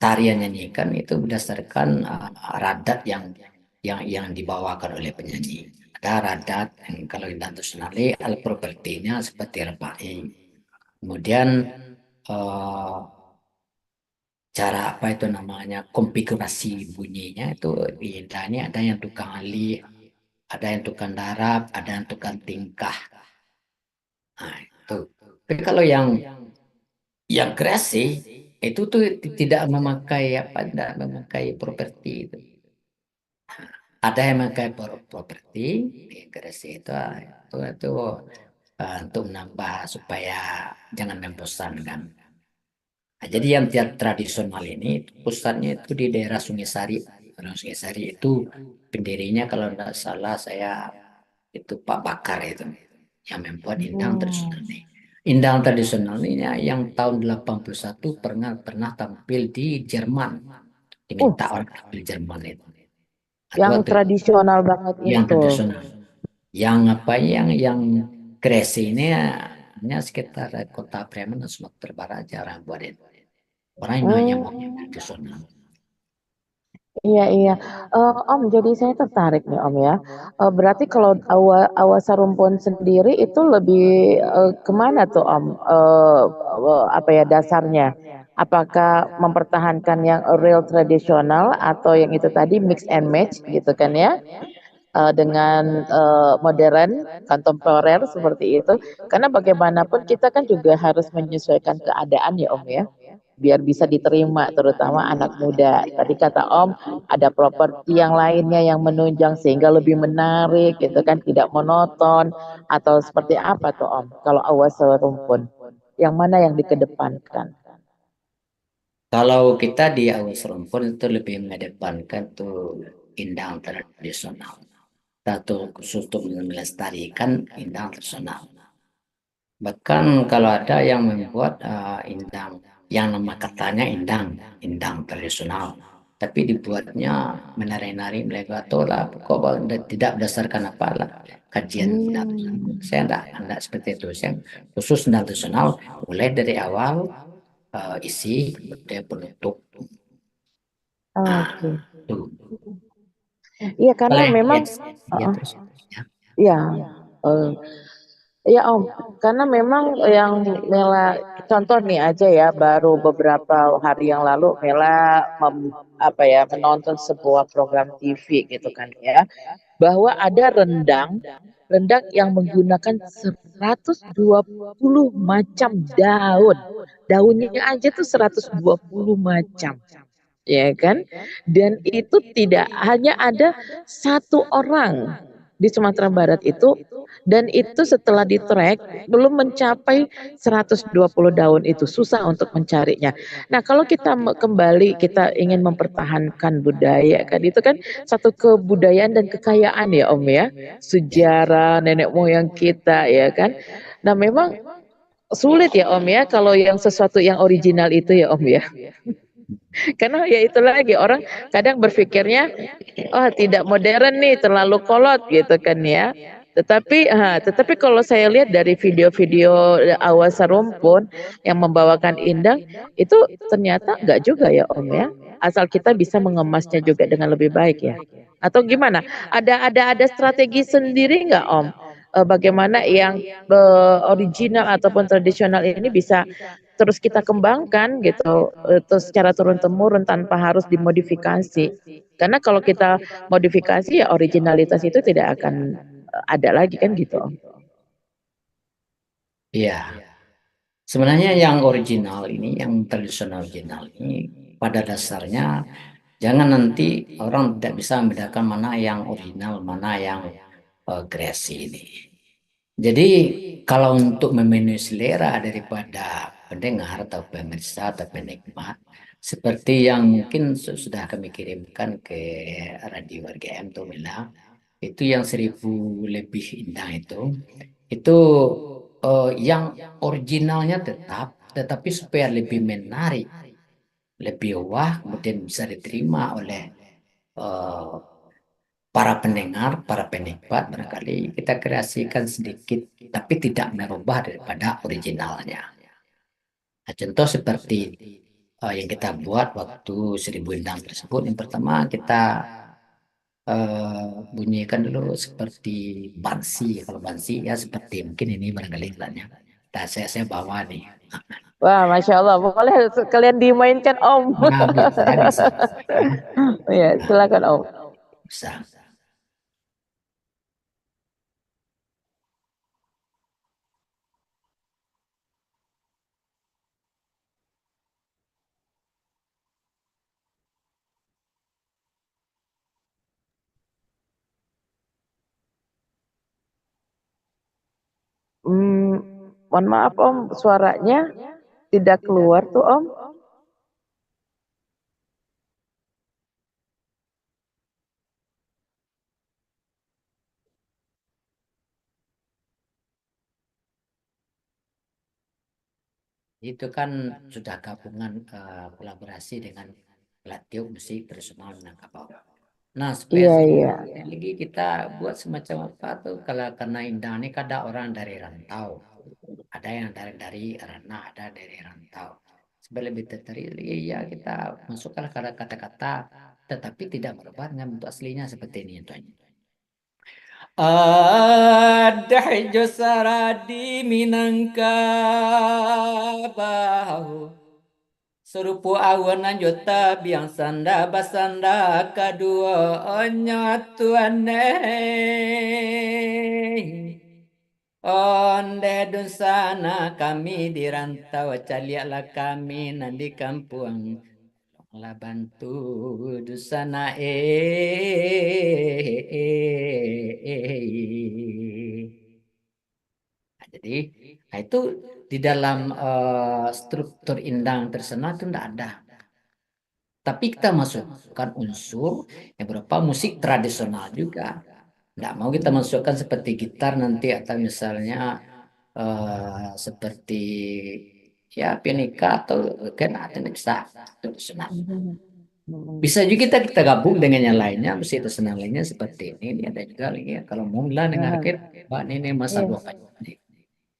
tarian nyanyikan itu berdasarkan radat yang dibawakan oleh penyanyi. Ada radat yang kalau indang tradisional alat propertinya seperti repai. Kemudian eh, cara apa itu namanya konfigurasi bunyinya itu di indang ini ada yang tukang alih, ada yang tukang darab, ada yang tukang tingkah. Nah, itu. Tapi kalau yang kreasi itu tuh tidak memakai apa, tidak memakai properti itu. Ada yang memakai properti di kreasi itu untuk menambah supaya jangan membosankan. Nah, jadi yang tiap tradisional ini pusatnya itu di daerah Sungai Sari. Daerah Sungai Sari itu pendirinya kalau tidak salah saya itu Pak Bakar itu yang membuat indang tradisional Hmm. ini. Indang tradisional ini yang tahun 81 pernah pernah tampil di Jerman, Uh, diminta orang tampil Jerman itu. Atau yang waktu itu tradisional banget yang itu. tradisional. Yang apa yang kreasi ini hanya sekitar kota Bremen dan Sumatera Barat jarang buat itu. Orang yang mau Hmm. tradisional. Iya, iya. Om, jadi saya tertarik nih Om ya. Berarti kalau Awasa Rumpun sendiri itu lebih kemana tuh Om? Apa ya dasarnya? Apakah mempertahankan yang real tradisional atau yang itu tadi mix and match gitu kan ya? Dengan modern, kontemporer seperti itu. Karena bagaimanapun kita kan juga harus menyesuaikan keadaan ya Om ya, biar bisa diterima terutama anak muda. Tadi kata Om ada properti yang lainnya yang menunjang sehingga lebih menarik gitu kan, tidak monoton atau seperti apa tuh Om? Kalau awas rumpun, yang mana yang dikedepankan? Kalau kita di Awas Rumpun itu lebih mengedepankan tuh indang tradisional. Satu khusus untuk melestarikan indang tradisional. Bahkan kalau ada yang membuat indang, yang nama katanya indang, indang tradisional. Tapi dibuatnya menari-nari melegato lah, pokoknya tidak berdasarkan apa lah kajian indang tradisional. Hmm, Saya enggak seperti itu. Saya khusus indang tradisional mulai dari awal isi, kemudian penutup. Nah, oke. tuh. Iya karena Oleh memang, yes, ya uh, terus. Ya. ya, uh, iya Om, karena memang yang Mela contoh nih aja ya, baru beberapa hari yang lalu Mela apa ya menonton sebuah program TV gitu kan ya, bahwa ada rendang, rendang yang menggunakan 120 macam daun. Daunnya aja tuh 120 macam, ya kan? Dan itu tidak hanya ada satu orang di Sumatera Barat itu, dan itu setelah di track belum mencapai 120 daun, itu susah untuk mencarinya. Nah, kalau kita kembali kita ingin mempertahankan budaya kan, itu kan satu kebudayaan dan kekayaan ya Om ya, Ya. sejarah nenek moyang kita ya kan. Nah, memang sulit ya Om ya kalau yang sesuatu yang original itu ya Om ya. Karena ya itu lagi orang kadang berpikirnya, oh tidak modern nih, terlalu kolot gitu kan ya. Tetapi kalau saya lihat dari video-video Awas Rumpun yang membawakan Indang, itu ternyata enggak juga ya Om ya. Asal kita bisa mengemasnya juga dengan lebih baik ya. Atau gimana? Ada strategi sendiri enggak Om? Bagaimana yang original ataupun tradisional ini bisa terus kita kembangkan gitu, terus secara turun temurun tanpa harus dimodifikasi. Karena kalau kita modifikasi ya originalitas itu tidak akan ada lagi kan gitu Om. Iya. Sebenarnya yang original ini, yang tradisional original ini, pada dasarnya jangan nanti orang tidak bisa membedakan mana yang original, mana yang kreasi ini. Jadi kalau untuk memenuhi selera daripada pendengar atau pemirsa atau penikmat, seperti yang mungkin sudah kami kirimkan ke Radio RGM tuh bilang, itu yang 1.000 lebih indah itu yang originalnya tetap, tetapi supaya lebih menarik, lebih wah, kemudian bisa diterima oleh eh, para pendengar, para penikmat, barangkali kita kreasikan sedikit, tapi tidak merubah daripada originalnya. Nah, contoh seperti yang kita buat waktu 1.000 Indang tersebut, yang pertama kita bunyikan dulu seperti bansi. Kalau bansi ya seperti mungkin ini barangkali iklannya. Nah, saya bawa nih. Wah, Masya Allah, boleh kalian dimainkan Om. Nah, bisa, bisa, bisa. Ya. Ya, Nah, silakan Om. bisa. Hmm, mohon maaf Om, suaranya tidak keluar tuh Om. Itu kan sudah gabungan kolaborasi dengan Latio Musik Personal Minangkabau. Nah, supaya Iya, lebih iya. lagi kita buat semacam apa tuh, kalau karena Indah ini kan ada orang dari rantau. Ada yang dari ranah, ada dari rantau. Sebenarnya lebih tertarik, ya kita masukkan kata-kata, tetapi tidak merubah dengan bentuk aslinya seperti ini contohnya. Ada hijau saradi Minangkabau, serupu awan juta biang sanda basanda kedua nyatuane. Onde dusana kami di rantau, caliaklah kami nanti kampung. Lah bantu dusana Nah, jadi nah itu di dalam struktur indang tersenal itu tidak ada. Tapi kita masukkan unsur yang berupa musik tradisional juga. Tidak mau kita masukkan seperti gitar nanti atau misalnya seperti ya pianika atau kan tidak bisa tradisional. Mhm. Mhm. Bisa juga kita gabung dengan yang lainnya, musik tradisional lainnya seperti ini ada juga lagi ya. Kalau mau mulai dengarkan, Aha. Pak ini masa Iya. dua Pak.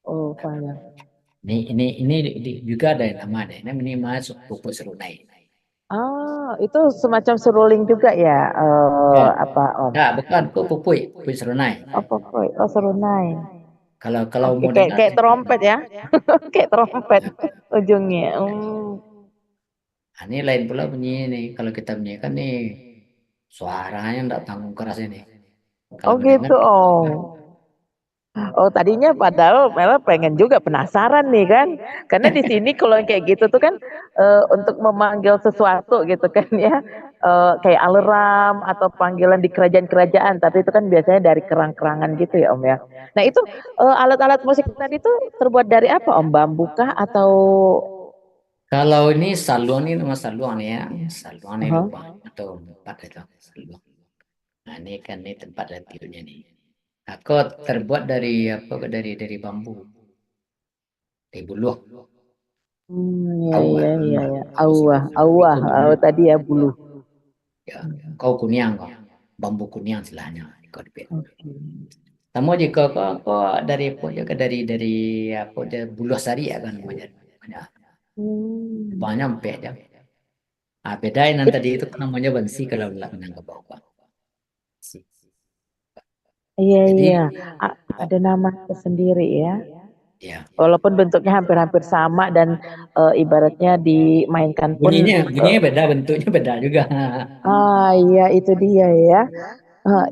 Oh, panjang. Ini juga ada yang nama deh. Ini masuk pupuk serunai. Oh, itu semacam seruling juga ya, Ya, apa Om? ya bukan pupuk pupuk serunai. Oh, pokoi. Oh, serunai. Kalau kalau Oke, mau kayak dengar, kayak trompet ya, kayak trompet ya. ujungnya. Nah, ini lain pula bunyi ini. Kalau kita bunyikan nih suaranya enggak tanggung keras ini. Kalau Oh mendengar, gitu Om. Oh tadinya padahal Mela pengen juga penasaran nih kan, karena di sini kalau yang kayak gitu tuh kan untuk memanggil sesuatu gitu kan ya, kayak alarm atau panggilan di kerajaan-kerajaan, tapi itu kan biasanya dari kerang-kerangan gitu ya Om ya. Nah itu alat-alat musik tadi tuh terbuat dari apa Om? Bambu kah atau? kalau ini saluang ini nama saluang nih ya. Saluang ini Aha. lubang atau tempat itu saluang. Nah, ini kan ini tempat radionya nih. Aku terbuat dari apa? Dari bambu, dari buluh. Iya Tahu iya kan? iya ya. Tahu Awah, sih. awah, Itu namanya. tadi ya bulu. Ya, kau kuniang kau. Bambu kuniang istilahnya. Kau dipilih. Oke. Kamu jika kau dari apa juga dari apa dari buluh sari ya kan namanya. Banyak Hmm. banyak sampai aja. Ah, bedain yang It- tadi itu kan namanya bansi kalau menang ke bawah. Si. iya Jadi iya. Ada nama tersendiri ya. ya Walaupun bentuknya hampir-hampir sama dan ibaratnya dimainkan pun bunyinya beda, bentuknya beda juga. iya itu dia ya.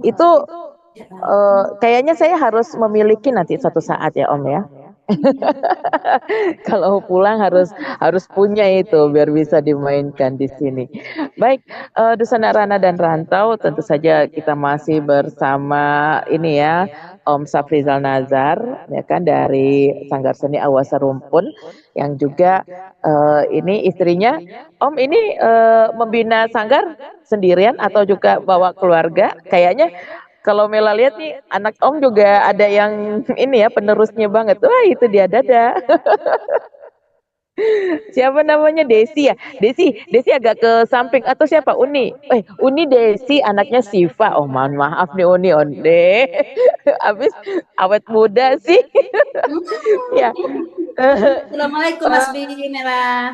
Itu kayaknya saya harus memiliki nanti suatu saat ya Om ya. Kalau pulang harus harus punya itu biar bisa dimainkan di sini. Baik, Dusana Rana dan Rantau, tentu saja kita masih bersama ini ya, Om Safrizal Nazar, ya kan dari Sanggar Seni Awasa Rumpun, yang juga ini istrinya, Om ini membina sanggar sendirian atau juga bawa keluarga? Kayaknya kalau Mela lihat nih anak Om juga ada yang ini ya penerusnya banget. Wah itu dia Dada. Siapa namanya Desi ya? Desi agak ke samping atau siapa? Uni. Uni Desi anaknya Siva. Oh, mohon maaf nih Uni Onde. Habis awet muda sih. Ya. Assalamualaikum Mas Bimela.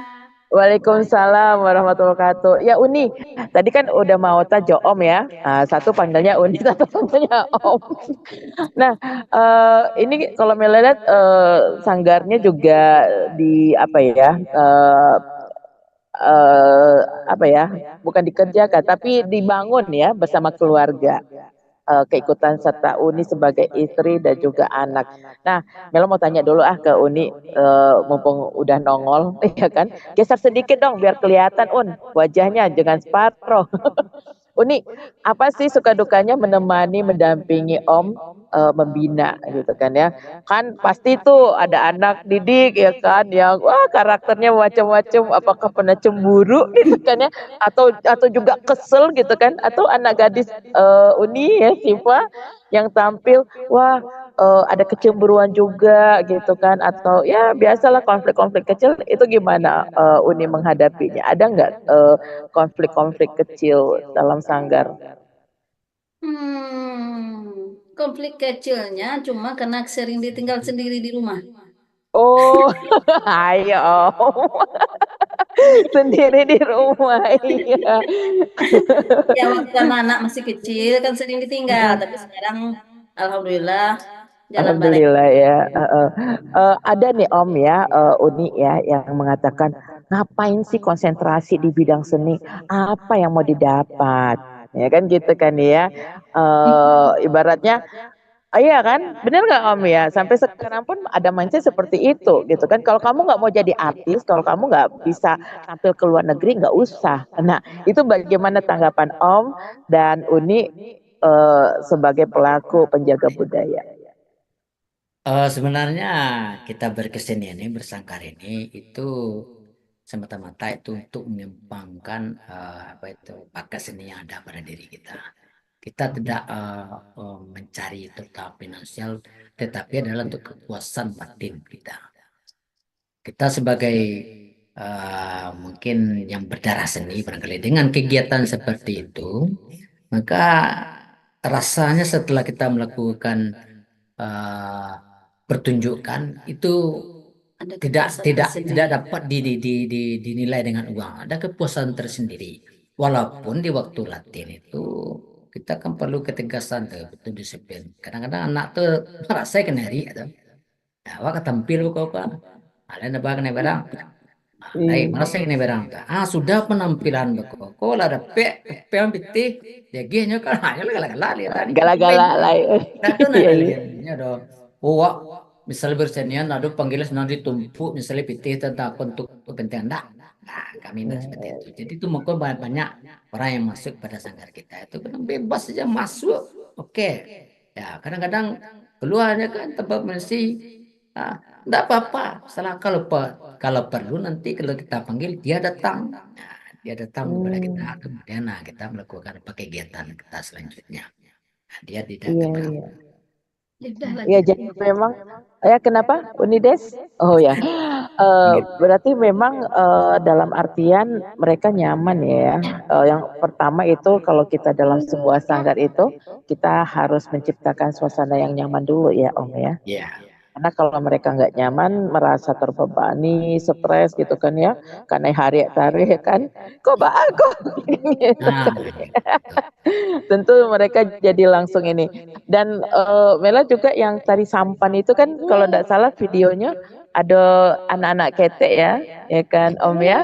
Waalaikumsalam warahmatullahi wabarakatuh. Ya Uni, tadi kan udah mau tajo Om ya. Satu panggilnya Uni, satu panggilnya Om. Nah, ini kalau melihat sanggarnya juga di apa ya? eh, apa ya, bukan dikerjakan tapi dibangun ya bersama keluarga. Keikutan serta Uni sebagai istri dan juga anak. Nah, Melo mau tanya dulu ke Uni, mumpung udah nongol, ya kan? Geser sedikit dong biar kelihatan wajahnya jangan separoh. Uni, apa sih suka dukanya menemani, mendampingi Om membina gitu kan ya? Kan pasti tuh ada anak didik ya kan yang wah karakternya macam-macam, apakah pernah cemburu gitu kan ya? Atau juga kesel gitu kan? Atau anak gadis Uni ya Siva yang tampil wah ada kecemburuan juga gitu kan? Atau ya biasalah konflik-konflik kecil itu gimana Uni menghadapinya? Ada nggak konflik-konflik kecil dalam sanggar? Konflik kecilnya cuma karena sering ditinggal sendiri di rumah. Oh, ayo Om. Sendiri di rumah, iya. Ya waktu anak-anak masih kecil kan sering ditinggal, tapi sekarang alhamdulillah jalan balik. Alhamdulillah ya. Ada nih Om ya, Uni ya, yang mengatakan ngapain sih konsentrasi di bidang seni? Apa yang mau didapat? Ya kan gitu kan ya. Ibaratnya, iya kan, bener nggak Om ya? Sampai sekarang pun ada mindset seperti itu gitu kan. Kalau kamu nggak mau jadi artis, kalau kamu nggak bisa tampil ke luar negeri, nggak usah. Nah, itu bagaimana tanggapan Om dan Uni sebagai pelaku penjaga budaya? Sebenarnya kita berkesenian ini, bersangkar ini itu semata-mata itu untuk mengembangkan apa itu bakat seni yang ada pada diri kita. Kita tidak mencari total finansial, tetapi adalah untuk kepuasan batin kita. Kita sebagai mungkin yang berdarah seni barangkali dengan kegiatan seperti itu, maka rasanya setelah kita melakukan eh, pertunjukan itu Ada tidak kepuasan tidak tersendiri. tidak dapat dinilai dengan uang. Ada kepuasan tersendiri. Walaupun di waktu latihan itu kita kan perlu ketegasan tuh, betul disiplin. Kadang-kadang anak tuh merasa kenari atau ya, wak tampil kok kan. Ada nebak kena barang. Lain, Iya. merasa ini barang. Sudah penampilan beko. Kok lah ada pe yang piti. Dia gihnya kan hanya galak-galak lihat tadi kan Gala-gala pemain. lah. Tak tuh nak Iya, iya. lainnya do. Oh, misalnya bersenian, ada panggilnya senang ditumpuk, misalnya pitih tentang untuk kepentingan enggak. Nah, kami enggak seperti itu. Jadi itu mungkin banyak orang yang masuk pada sanggar kita itu kan bebas saja masuk. Oke. Ya, kadang-kadang keluarnya kan tempat mesti ah, enggak apa-apa. Salah kalau perlu nanti kalau kita panggil dia datang. Nah, dia datang kepada kita, Hmm, kemudian nah kita melakukan apa kegiatan kita selanjutnya. Nah, dia tidak iya, iya. keberatan. Ya udah Ya, lanjut. jadi memang ya kenapa Unides? Oh ya, berarti memang dalam artian mereka nyaman ya. Yang pertama itu kalau kita dalam sebuah sanggar itu kita harus menciptakan suasana yang nyaman dulu ya Om ya. Ya. Karena kalau mereka nggak nyaman, merasa terbebani, stres gitu kan ya, karena hari tarik kan, kok bagus gitu Nah, kan. gitu. Tentu mereka jadi langsung ini. Dan Mela juga yang tari sampan itu kan kalau tidak salah videonya ada anak-anak ketek ya, ya kan Om ya.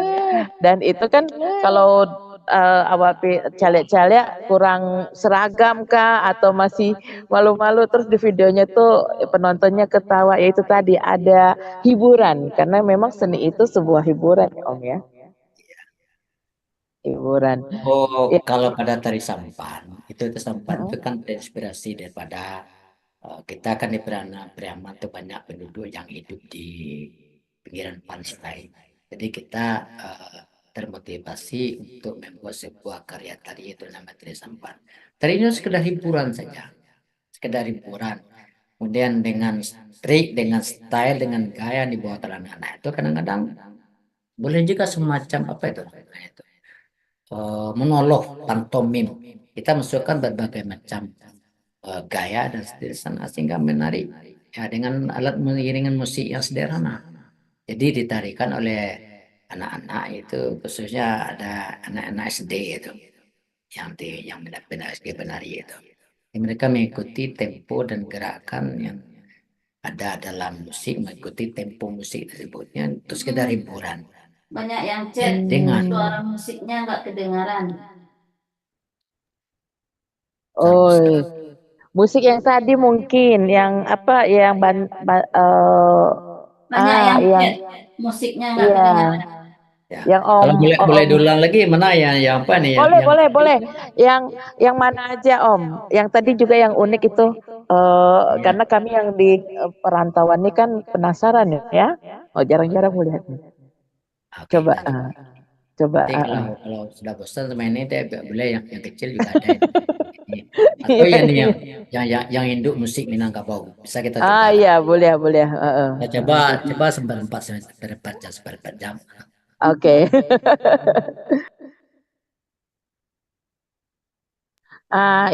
Dan itu kan kalau awak caleg-caleg kurang seragam kah atau masih malu-malu terus di videonya tuh penontonnya ketawa ya itu tadi ada hiburan karena memang seni itu sebuah hiburan ya Om ya, hiburan. Oh, Ya. kalau pada tari sampan, itu sampan itu Heeh. kan terinspirasi daripada kita kan di Priaman itu banyak penduduk yang hidup di pinggiran pantai. Jadi kita eh, termotivasi untuk membuat sebuah karya tari itu namanya tari sampan. Tarinya sekedar hiburan saja, sekedar hiburan. Kemudian dengan trik, dengan style, dengan gaya yang dibawa oleh anak-anak itu kadang-kadang boleh juga semacam apa itu namanya itu monolog, pantomim. Kita masukkan berbagai macam gaya dan stilsan sehingga menarik ya dengan alat mengiringan musik yang sederhana. Jadi ditarikan oleh anak-anak itu khususnya ada anak-anak SD itu yang benar-benar SD penari itu. Jadi mereka mengikuti tempo dan gerakan yang ada dalam musik, mengikuti tempo musik tersebutnya itu sekedar hiburan. Banyak yang Ya, chat dengan suara musiknya nggak kedengaran. kalau Oh, musik musik yang tadi mungkin yang apa yang Banyak yang yang chat musiknya nggak iya kedengaran. ya. yang Kalau boleh boleh Om diulang lagi mana yang apa nih boleh yang boleh boleh yang mana aja Om yang tadi juga yang unik itu ya. karena kami yang di perantauan ini kan penasaran ya oh jarang-jarang melihat nih Oke, coba lanjut. coba Nanti kalau sudah bosan sama ini deh boleh yang kecil juga ada ini. Atau iya yang iya yang induk musik Minangkabau bisa kita coba. ah iya boleh boleh Kita coba coba seperempat seperempat jam. oke.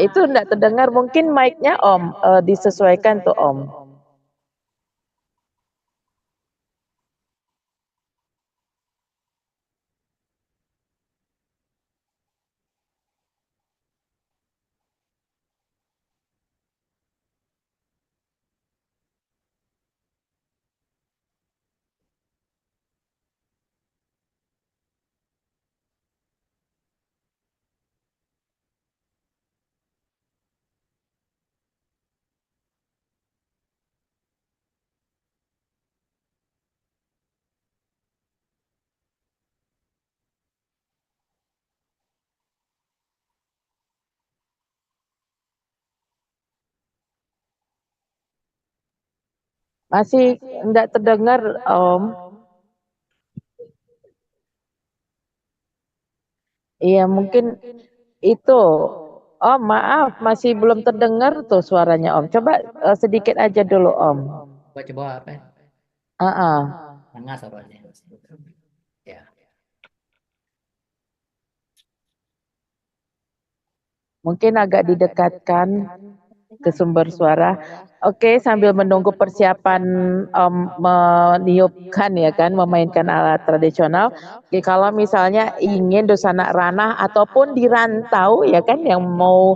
Itu enggak terdengar mungkin mic-nya Om disesuaikan tuh Om. Masih enggak terdengar, Om. Iya, mungkin itu. Oh, maaf, masih belum terdengar tuh suaranya, Om. Coba sedikit aja dulu, Om. Coba apa ya? Heeh. Tengah suaranya. Ya. Mungkin agak didekatkan ke sumber suara. Oke, sambil menunggu persiapan meniupkan ya kan, memainkan alat tradisional. Oke, kalau misalnya ingin Dosana Ranah ataupun di rantau ya kan, yang mau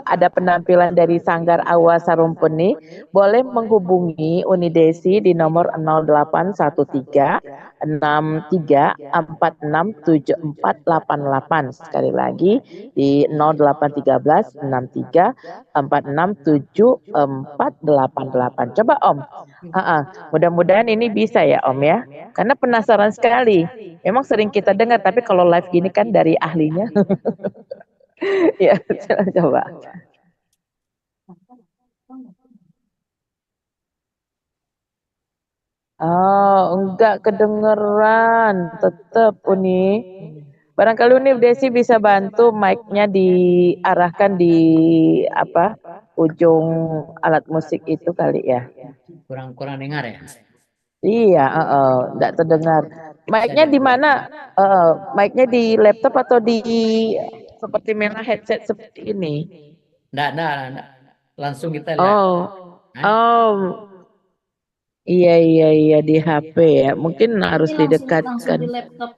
ada penampilan dari Sanggar Awa Sarumpeni, boleh menghubungi Unidesi di nomor 0813 63467488. Sekali lagi di 0813 63 467488. Coba Om. Mudah-mudahan ini bisa ya Om ya. Karena penasaran sekali. Memang sering kita dengar tapi kalau live gini kan dari ahlinya. Ya, coba. Oh, enggak kedengeran. Tetap Uni. Barangkali Uni Desi bisa bantu mic-nya diarahkan di ujung alat musik itu kali ya. Kurang dengar ya. Iya, enggak terdengar. Mic-nya di mana? Mic-nya di laptop atau di seperti Mela headset seperti ini? Enggak. Langsung kita lihat. Oh, oh, iya di HP ya. Mungkin harus Ini langsung didekatkan. di laptop.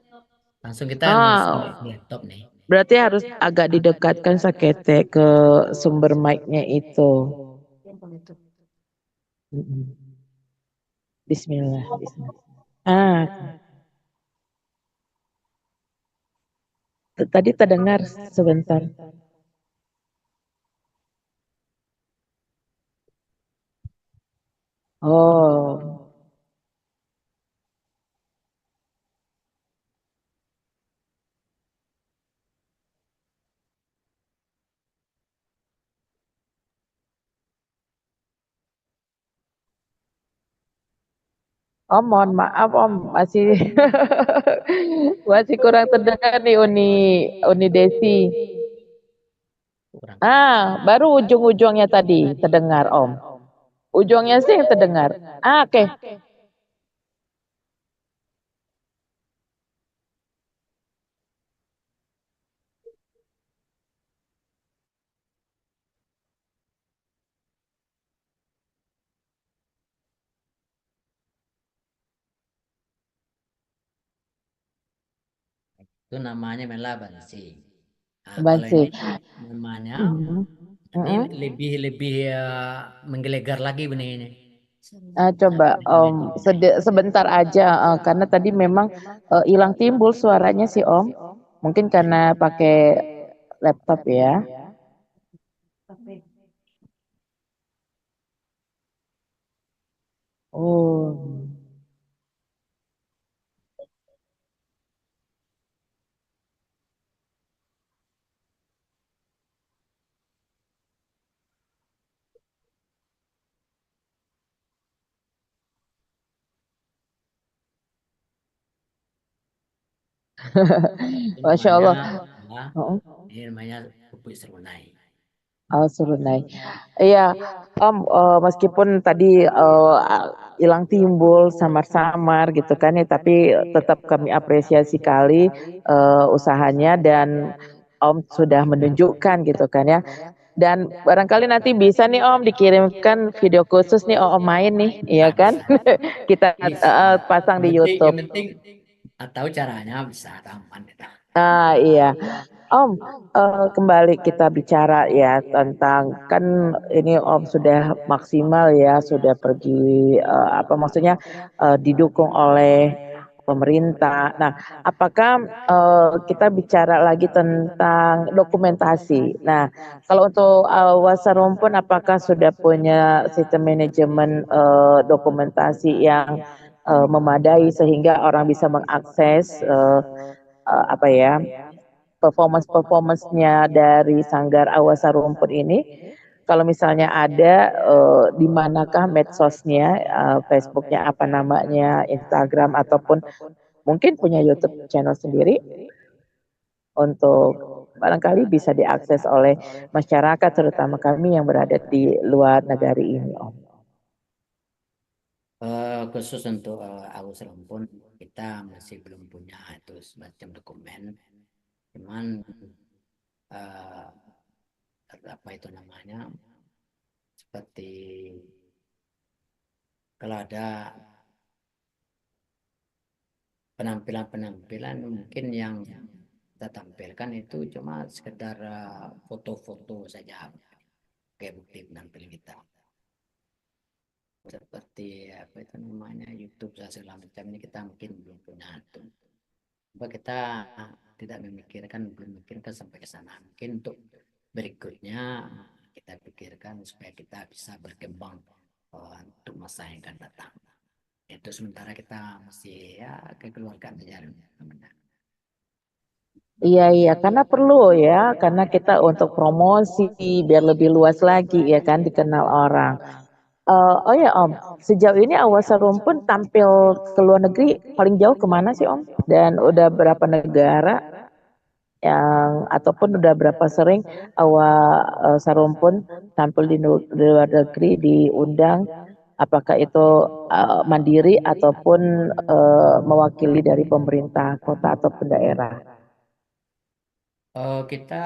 Langsung kita langsung Ah, di laptop nih. berarti harus agak didekatkan sakete ke sumber mic-nya itu. Bismillah, Bismillah. Tadi terdengar sebentar. Oh, Om, mohon maaf Om, masih masih kurang terdengar nih Uni Desi. Baru ujung-ujungnya tadi terdengar Om. Ujungnya sih yang terdengar. Oke. Itu namanya melabansi. Nah, kalau Bansi. ini namanya ini Mm-mm. lebih menggelegar lagi benih ini. Coba Om sebentar aja karena tadi memang hilang timbul suaranya sih Om. Mungkin karena pakai laptop ya. Oh. Itu Masya namanya Allah. ya, Oh, ini namanya pupuk serunai. Surunai. Iya, Om, meskipun tadi hilang timbul samar-samar gitu kan ya, tapi tetap kami apresiasi kali usahanya dan Om sudah menunjukkan gitu kan ya. Dan barangkali nanti bisa nih Om dikirimkan video khusus nih Om main nih, iya kan? Kita Bisa. pasang di Yang YouTube. penting tahu caranya bisa aman. Iya. Om, kembali kita bicara ya tentang kan ini Om sudah maksimal ya, sudah pergi maksudnya didukung oleh pemerintah. Nah, apakah kita bicara lagi tentang dokumentasi? Nah, kalau untuk Wasarumpun apakah sudah punya sistem manajemen dokumentasi yang memadai sehingga orang bisa mengakses apa ya performance-performance-nya dari Sanggar Awasa Rumput ini. kalau misalnya ada di manakah medsosnya, Facebooknya apa namanya, Instagram ataupun mungkin punya YouTube channel sendiri untuk barangkali bisa diakses oleh masyarakat terutama kami yang berada di luar negari ini, Om. Khusus untuk Awus Rumpun kita masih belum punya itu semacam dokumen, cuman apa itu namanya, seperti kalau ada penampilan-penampilan mungkin yang kita tampilkan itu cuma sekedar foto-foto saja kayak bukti penampilan kita, seperti apa itu namanya YouTube dan segala macam ini kita mungkin belum punya itu. Coba kita belum memikirkan sampai ke sana. Mungkin untuk berikutnya kita pikirkan supaya kita bisa berkembang untuk masa yang akan datang. Itu sementara kita masih ya kekeluargaan saja. Iya, karena perlu ya, karena kita untuk promosi biar lebih luas lagi ya kan dikenal orang. Oh ya Om, sejauh ini Awasa Rumpun tampil ke luar negeri paling jauh kemana sih Om? Dan udah berapa negara yang ataupun udah berapa sering Awasa Rumpun tampil di luar negeri diundang? Apakah itu mandiri ataupun mewakili dari pemerintah kota ataupun daerah? Kita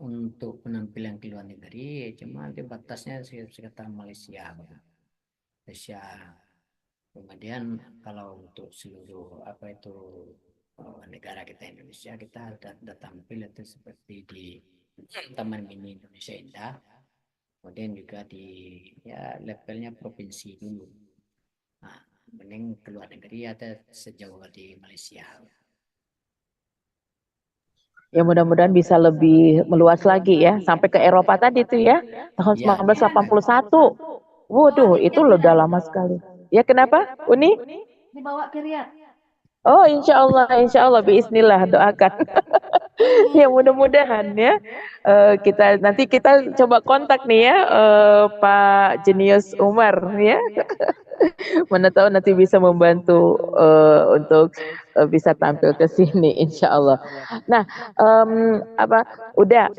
untuk penampilan ke luar negeri cuma di batasnya sekitar Malaysia. Kemudian kalau untuk seluruh apa itu negara kita Indonesia, kita ada tampil itu seperti di Taman Mini Indonesia Indah, kemudian juga di ya levelnya provinsi dulu. Nah, mending ke luar negeri ada sejauh di Malaysia. Ya mudah-mudahan bisa lebih meluas lagi ya sampai ke Eropa tadi itu ya tahun 1981. Waduh, itu udah lama sekali. Ya kenapa? Uni? Dibawa ke Riyadh. Oh, insya Allah, bismillah doakan. Ya mudah-mudahan ya nanti kita coba kontak nih ya Pak Jenius Umar ya. Mana tahu nanti bisa membantu untuk bisa tampil ke sini insya Allah. Nah, udah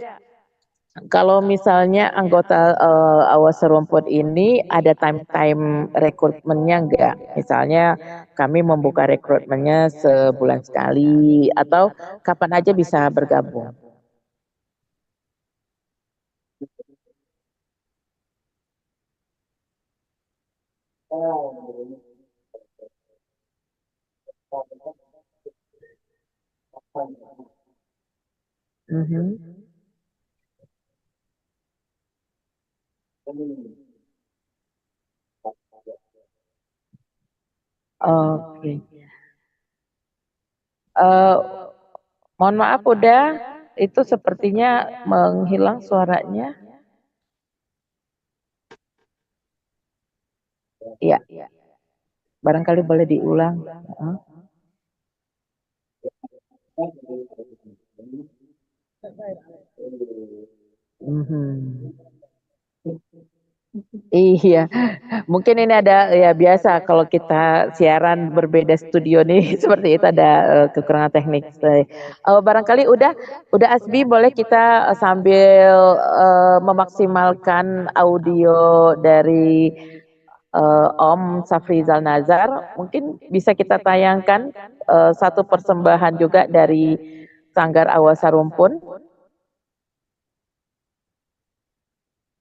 kalau misalnya anggota Awasa Rumpun ini ada time rekrutmennya enggak? Misalnya kami membuka rekrutmennya sebulan sekali atau kapan aja bisa bergabung? Oke. Mohon maaf udah itu sepertinya menghilang suaranya. Iya. Barangkali boleh diulang. Iya, mungkin ini ada ya biasa kalau kita siaran berbeda studio nih seperti itu ada kekurangan teknik. Barangkali udah Asbi boleh kita sambil memaksimalkan audio dari Om Safrizal Nazar, mungkin bisa kita tayangkan satu persembahan juga dari Sanggar Awasa Rumpun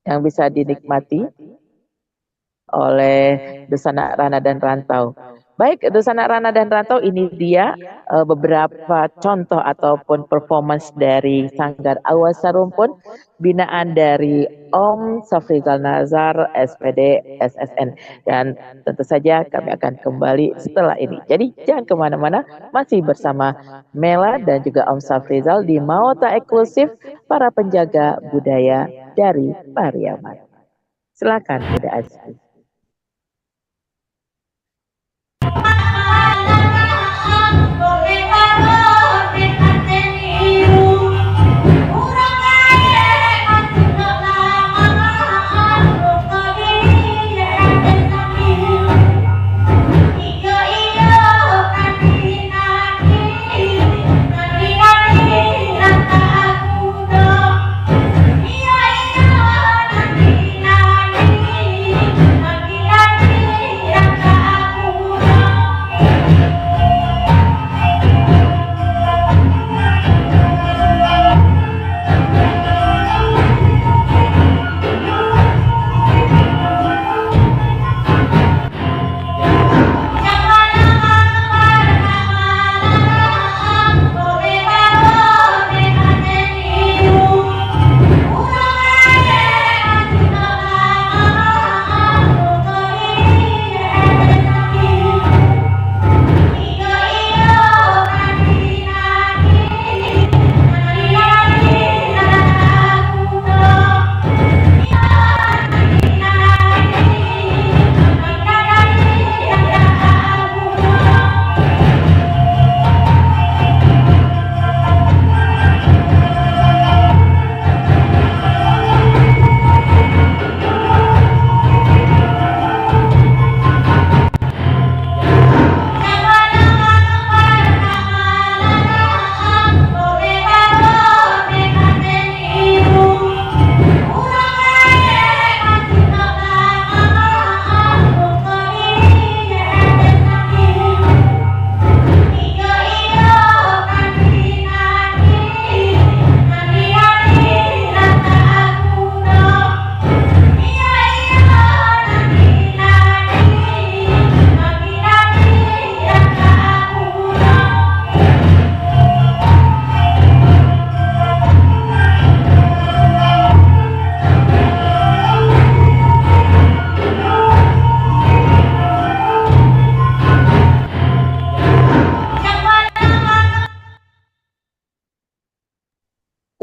yang bisa dinikmati oleh Dusana Rana dan Rantau. Baik, Dusana Rana dan Rantau, ini dia beberapa contoh ataupun performance dari Sanggar Awasa Rumpun binaan dari Om Safrizal Nazar SPD SSN, dan tentu saja kami akan kembali setelah ini. Jadi jangan kemana-mana, masih bersama Mela dan juga Om Safrizal di Mauta Eksklusif para penjaga budaya dari Pariaman. Silakan Bunda Asfi.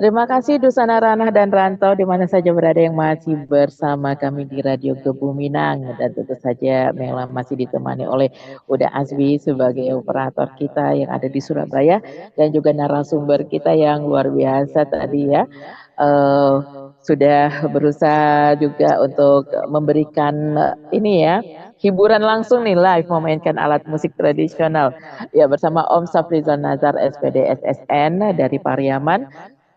Terima kasih Dusana Ranah dan Rantau di mana saja berada yang masih bersama kami di Radio Gebu Minang dan tentu saja Mela masih ditemani oleh Uda Azbi sebagai operator kita yang ada di Surabaya dan juga narasumber kita yang luar biasa tadi ya. Sudah berusaha juga untuk memberikan ini ya hiburan langsung nih live memainkan alat musik tradisional ya bersama Om Safrizal Nazar SPD SSN dari Pariaman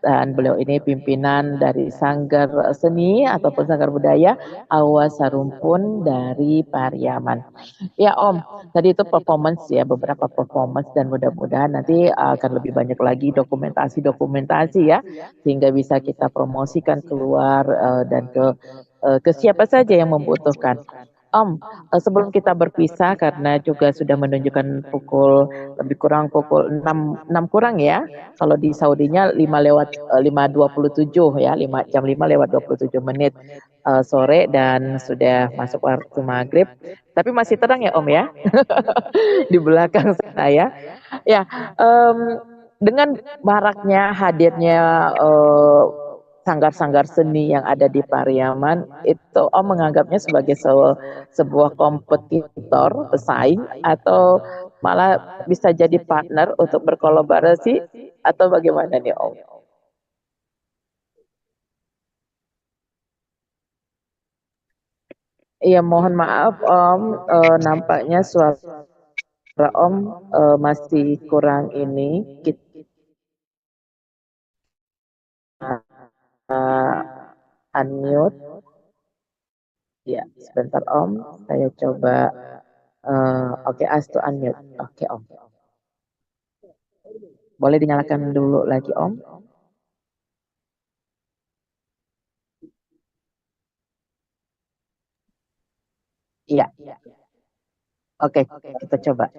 dan beliau ini pimpinan dari Sanggar Seni ataupun Sanggar Budaya Awas Sarumpun dari Pariaman. Ya Om, tadi itu performance ya, beberapa performance dan mudah-mudahan nanti akan lebih banyak lagi dokumentasi-dokumentasi ya, sehingga bisa kita promosikan keluar dan ke siapa saja yang membutuhkan. Om, sebelum kita berpisah karena juga sudah menunjukkan pukul lebih kurang pukul 6 kurang ya. Kalau di Saudinya 5 lewat 5:27 ya, 5 lewat 27 menit sore dan sudah masuk waktu maghrib. Tapi masih terang ya Om ya di belakang sana ya. Ya, dengan maraknya hadirnya sanggar-sanggar seni yang ada di Pariaman itu Om menganggapnya sebagai sebuah kompetitor, pesaing atau malah bisa jadi partner untuk berkolaborasi atau bagaimana nih Om? Iya mohon maaf Om, nampaknya suara Om masih kurang ini. Kita unmute. Ya, sebentar Om, saya coba. Oke, ask to unmute. Oke Om. Boleh dinyalakan dulu lagi Om? Iya. Oke, kita coba.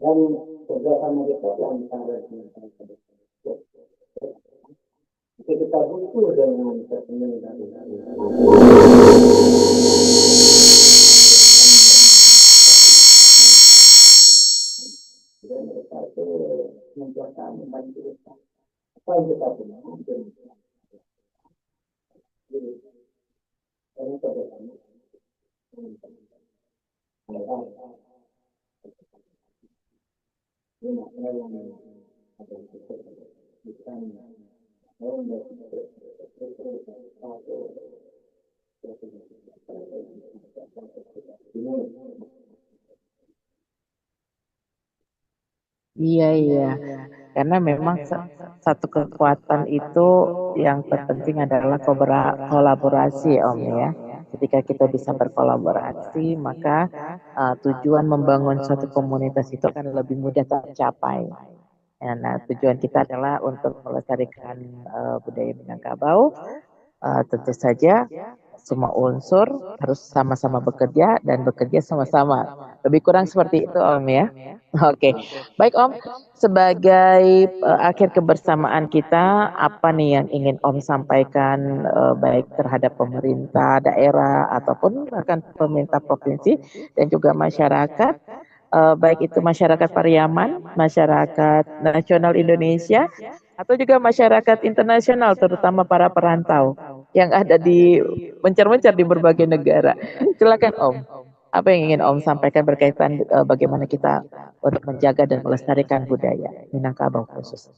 Dan kerjasama kita yang sangat kita butuh dengan kesenangan dan mereka itu membuatkan membantu kita apa yang kita punya karena kerjasama Iya, iya. Karena memang satu kekuatan itu yang terpenting adalah kolaborasi Om ya. Ketika kita bisa berkolaborasi, maka tujuan membangun suatu komunitas itu akan lebih mudah tercapai. Ya, nah, tujuan kita adalah untuk melestarikan budaya Minangkabau. Tentu saja semua unsur harus sama-sama bekerja dan bekerja sama-sama. Lebih kurang seperti itu Om ya. Oke, baik Om. Sebagai akhir kebersamaan kita, apa nih yang ingin Om sampaikan baik terhadap pemerintah daerah ataupun bahkan pemerintah provinsi dan juga masyarakat, baik itu masyarakat Pariaman, masyarakat nasional Indonesia, atau juga masyarakat internasional, terutama para perantau yang ada di mencar-mencar di berbagai negara. Silakan Om. Apa yang ingin Om sampaikan berkaitan bagaimana kita untuk menjaga dan melestarikan budaya Minangkabau khusus?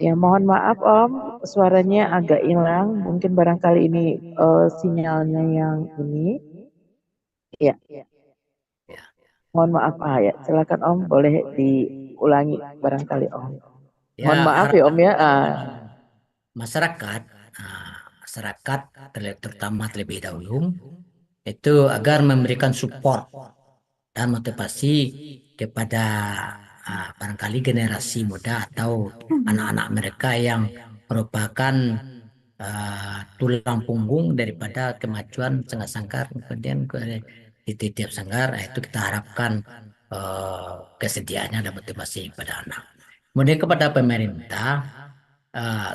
Ya, mohon maaf Om, suaranya agak hilang. Mungkin barangkali ini sinyalnya yang ini. Ya, Ya. mohon maaf ya. Silakan Om, boleh diulangi barangkali Om. Mohon Ya, maaf ya Om ya. masyarakat, masyarakat terutama terlebih dahulu itu agar memberikan support dan motivasi kepada barangkali generasi muda atau anak-anak mereka yang merupakan tulang punggung daripada kemajuan sanggar-sanggar, kemudian di tiap sanggar itu kita harapkan kesediaannya dan motivasi pada anak. Kemudian kepada pemerintah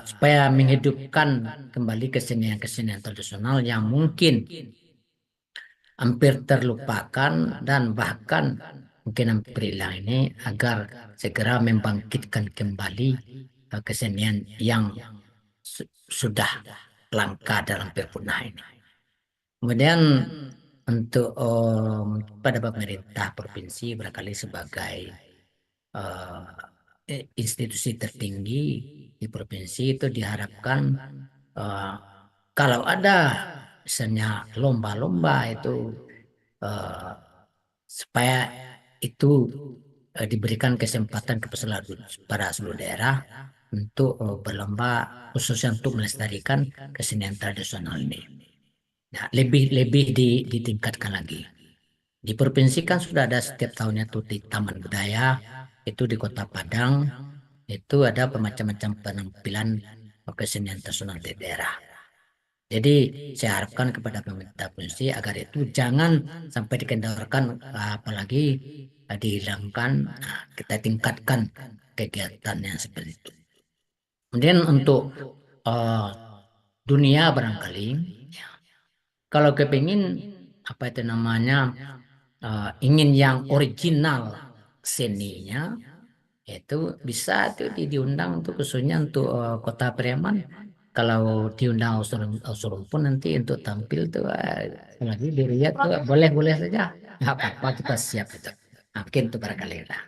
supaya menghidupkan kembali kesenian-kesenian tradisional yang mungkin hampir terlupakan dan bahkan mungkin hampir hilang ini, agar segera membangkitkan kembali kesenian yang sudah langka dan hampir punah ini. Kemudian untuk pada pemerintah provinsi barangkali sebagai institusi tertinggi di provinsi itu diharapkan kalau ada misalnya lomba-lomba itu supaya itu diberikan kesempatan kepada seluruh daerah untuk berlomba khususnya untuk melestarikan kesenian tradisional ini. Nah, lebih ditingkatkan lagi. Di provinsi kan sudah ada setiap tahunnya tuh di Taman Budaya itu di Kota Padang itu ada macam-macam penampilan kesenian tradisional di daerah. Jadi saya harapkan kepada pemerintah provinsi agar itu jangan sampai dikendorkan, apalagi dihilangkan. Nah, kita tingkatkan kegiatannya seperti itu. Kemudian untuk dunia barangkali, kalau kepingin apa itu namanya ingin yang original seninya, itu bisa tuh diundang untuk khususnya untuk Kota Pariaman. Kalau diundang Ausurum pun nanti untuk tampil tuh lagi di Riyadh tuh boleh saja, nggak apa-apa, kita siap itu. Mungkin itu barangkali lah.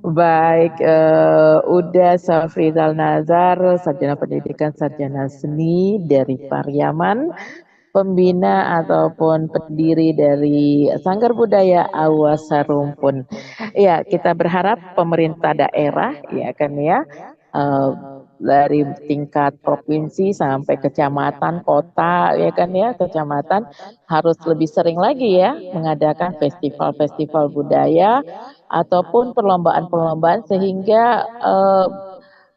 Baik, Uda Safrizal Nazar, sarjana pendidikan, sarjana seni dari Pariaman, pembina ataupun pendiri dari Sanggar Budaya Awas Sarumpun. Ya, kita berharap pemerintah daerah ya kan ya dari tingkat provinsi sampai kecamatan, kota ya kan ya, kecamatan harus lebih sering lagi ya mengadakan festival-festival budaya ataupun perlombaan-perlombaan sehingga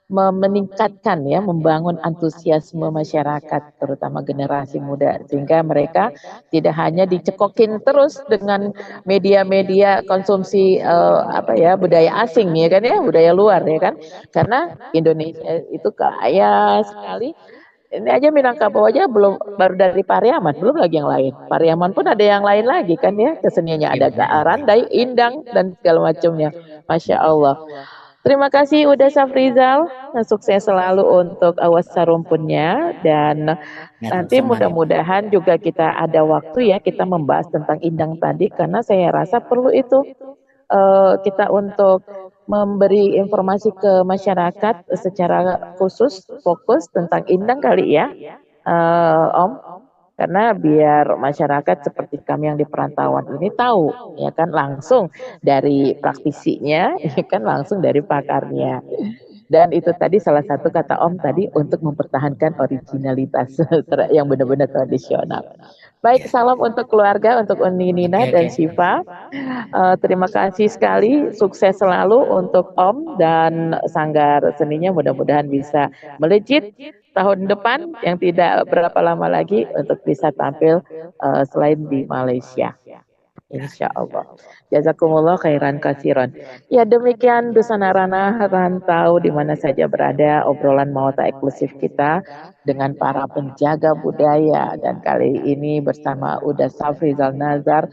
meningkatkan ya, membangun antusiasme masyarakat terutama generasi muda sehingga mereka tidak hanya dicekokin terus dengan media-media konsumsi apa ya, budaya asing ya kan ya, budaya luar ya kan, karena Indonesia itu kaya sekali. Ini aja Minangkabau aja belum, baru dari Pariaman, belum lagi yang lain. Pariaman pun ada yang lain lagi kan ya, keseniannya ada Randai, Indang dan segala macamnya. Masya Allah. Terima kasih udah Safrizal, sukses selalu untuk Awas Sarumpunnya dan nanti mudah-mudahan juga kita ada waktu ya kita membahas tentang Indang tadi karena saya rasa perlu itu kita untuk memberi informasi ke masyarakat secara khusus fokus tentang Indang kali ya, Om. Karena biar masyarakat seperti kami yang di perantauan ini tahu ya kan langsung dari praktisinya ya kan langsung dari pakarnya. Dan itu tadi salah satu kata Om tadi untuk mempertahankan originalitas yang benar-benar tradisional. Baik, salam untuk keluarga, untuk Uni Nina dan Syifa. Terima kasih sekali, sukses selalu untuk Om dan Sanggar Seninya mudah-mudahan bisa melejit tahun depan yang tidak berapa lama lagi untuk bisa tampil selain di Malaysia. Insya Allah. Jazakumullah khairan kasiron. Ya demikian Dusana Rana Rantau di mana saja berada obrolan mawata eksklusif kita dengan para penjaga budaya dan kali ini bersama Uda Safrizal Nazar,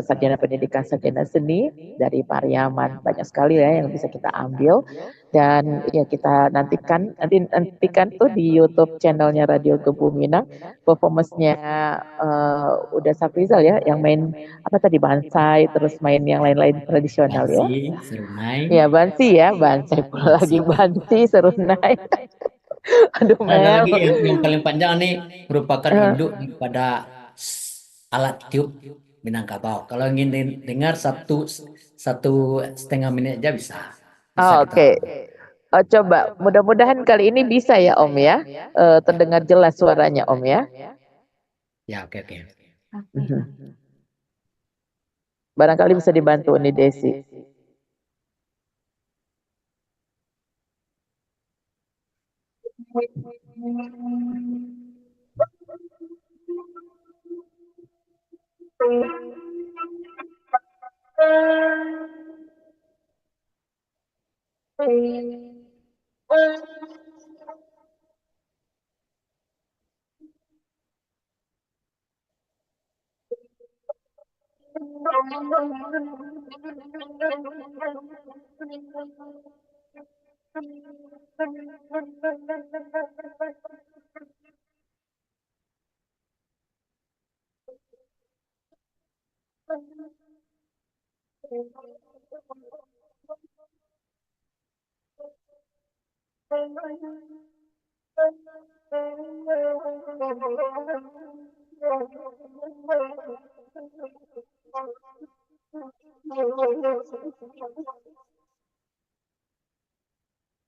sarjana pendidikan sarjana seni dari Pariaman. Banyak sekali ya yang bisa kita ambil dan ya kita nantikan tuh di YouTube channelnya Radio Gebu Minang performance-nya Uda Safrizal ya yang main apa tadi bansai terus main yang lain-lain tradisional ya. Ya bansi ya, bansai pula lagi bansi serunai. Aduh Ada lagi yang paling panjang nih merupakan induk pada alat tiup Minangkabau. Kalau ingin dengar 1,5 menit aja bisa. Bisa kita. Oke. Coba, mudah-mudahan kali ini bisa ya Om ya. Terdengar jelas suaranya Om ya. Ya, oke, oke. Mhm. Barangkali bisa dibantu nih Desi.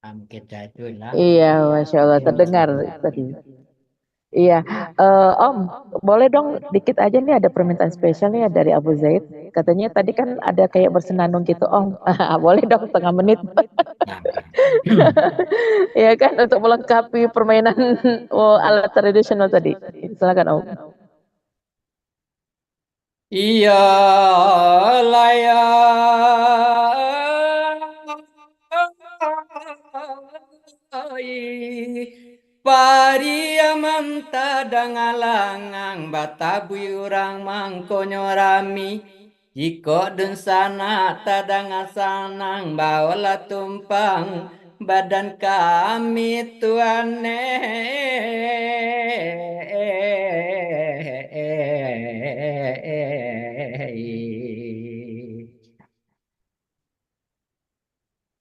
Mungkin itu lah. Iya, Masya Allah terdengar tadi. Iya, Om, boleh dong dikit aja nih ada permintaan spesial nih dari Abu Zaid. Katanya tadi kan ada kayak bersenandung gitu, Om. Boleh dong setengah menit. Ya, oke. Ya kan untuk melengkapi permainan alat tradisional tadi. Silakan, Om. Iya Pariamanta dangalangang batabu urang mangkonyorami Jiko densana tadangasanang bawa tumpang badan kami tuane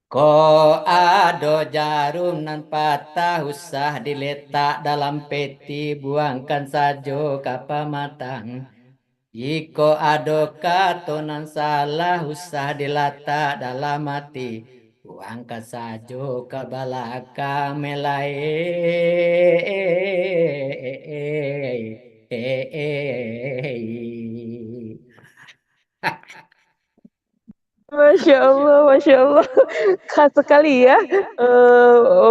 Ko ado jarum nan patah usah diletak dalam peti buangkan sajo kapamatang. Jiko ado katonan salah usah diletak dalam hati buangkan sajo ke balaka melai. Masya Allah, khas sekali ya.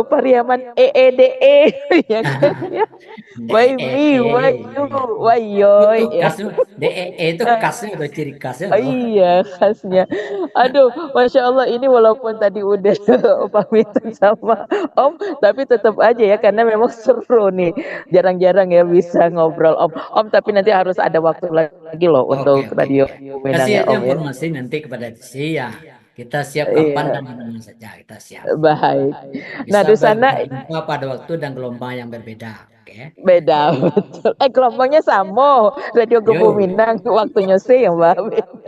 Pariaman EEDE, ya kan ya. Why me, why you, why yoy, Itu ya. khasnya, DEE itu khasnya itu ciri khasnya Oh tuh. iya, khasnya. Aduh, Masya Allah ini walaupun tadi udah pamitan sama Om, tapi tetap aja ya, karena memang seru nih. Jarang-jarang ya bisa ngobrol Om. Om, tapi nanti harus ada waktu lagi loh Oke, untuk oke. Radio Minang Kasih ya aja Om ya. informasi nanti kepada si ya. Kita siap kapan dan Iya, di mana saja kita siap. baik. Nah, Bisa di sana berjumpa pada waktu dan gelombang yang berbeda. Oke. beda, betul. Gelombangnya sama. Radio Gebu Yo. Minang, waktunya sih yang Mbak.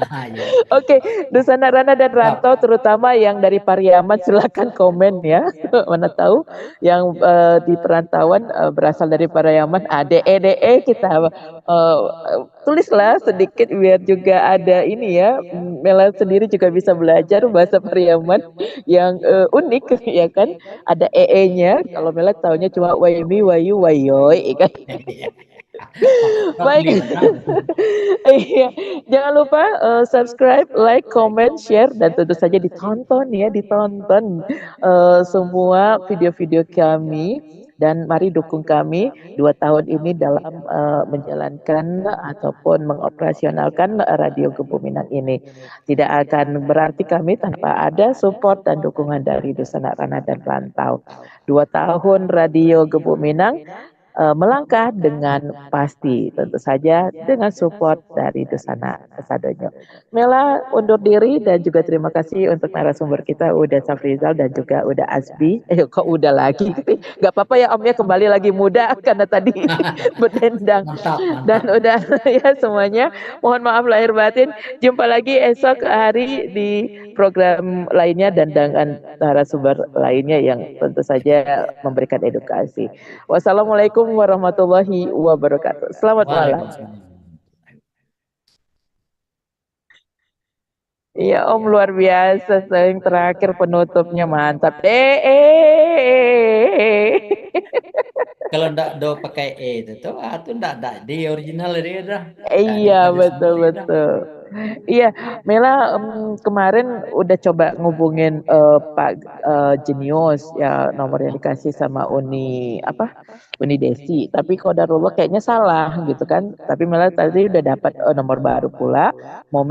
Ayo. Oke, Dusana Rana dan Rantau Siap. terutama yang dari Pariaman silakan komen ya. Mana tahu yang di perantauan berasal dari Pariaman. DE kita tulislah sedikit biar juga ada ini ya. Mela sendiri juga bisa belajar bahasa Pariaman yang unik ya kan. Ada EE-nya. Kalau Mela taunya cuma Waimi, Wayu, Wayoy kan. Foxtrot Baik. nih benar. Iya, jangan lupa subscribe, like, comment, share, dan tentu saja ditonton ya, ditonton semua video-video kami. Dan mari dukung kami 2 tahun ini dalam menjalankan ataupun mengoperasionalkan Radio Gebu Minang ini. Tidak akan berarti kami tanpa ada support dan dukungan dari Dusana Rana dan Rantau. 2 tahun Radio Gebu Minang melangkah dengan pasti, tentu saja dengan support dari Dusana Sadonyo. Mela undur diri dan juga terima kasih untuk narasumber kita Uda Safrizal dan juga Uda Asbi. Kok udah lagi? Gak apa-apa ya Om ya, kembali lagi muda karena tadi berdendang. Mantap, Dan mantap. udah ya semuanya. Mohon maaf lahir batin. Jumpa lagi esok hari di program lainnya dan dengan narasumber lainnya yang tentu saja memberikan edukasi. Wassalamualaikum warahmatullahi wabarakatuh. Selamat malam. Waalaikumsalam. Iya Om, luar biasa. Yang terakhir penutupnya mantap. Kalau ndak do pakai itu tuh, tuh ndak di original dia dah. Ndak Iya tradisional dia dah. betul. Iya, Mela kemarin udah coba ngubungin Pak Jenius ya, nomor yang dikasih sama Uni Uni Desi. Tapi kodarullah kayaknya salah gitu kan. Tapi Mela tadi udah dapat nomor baru pula. Mau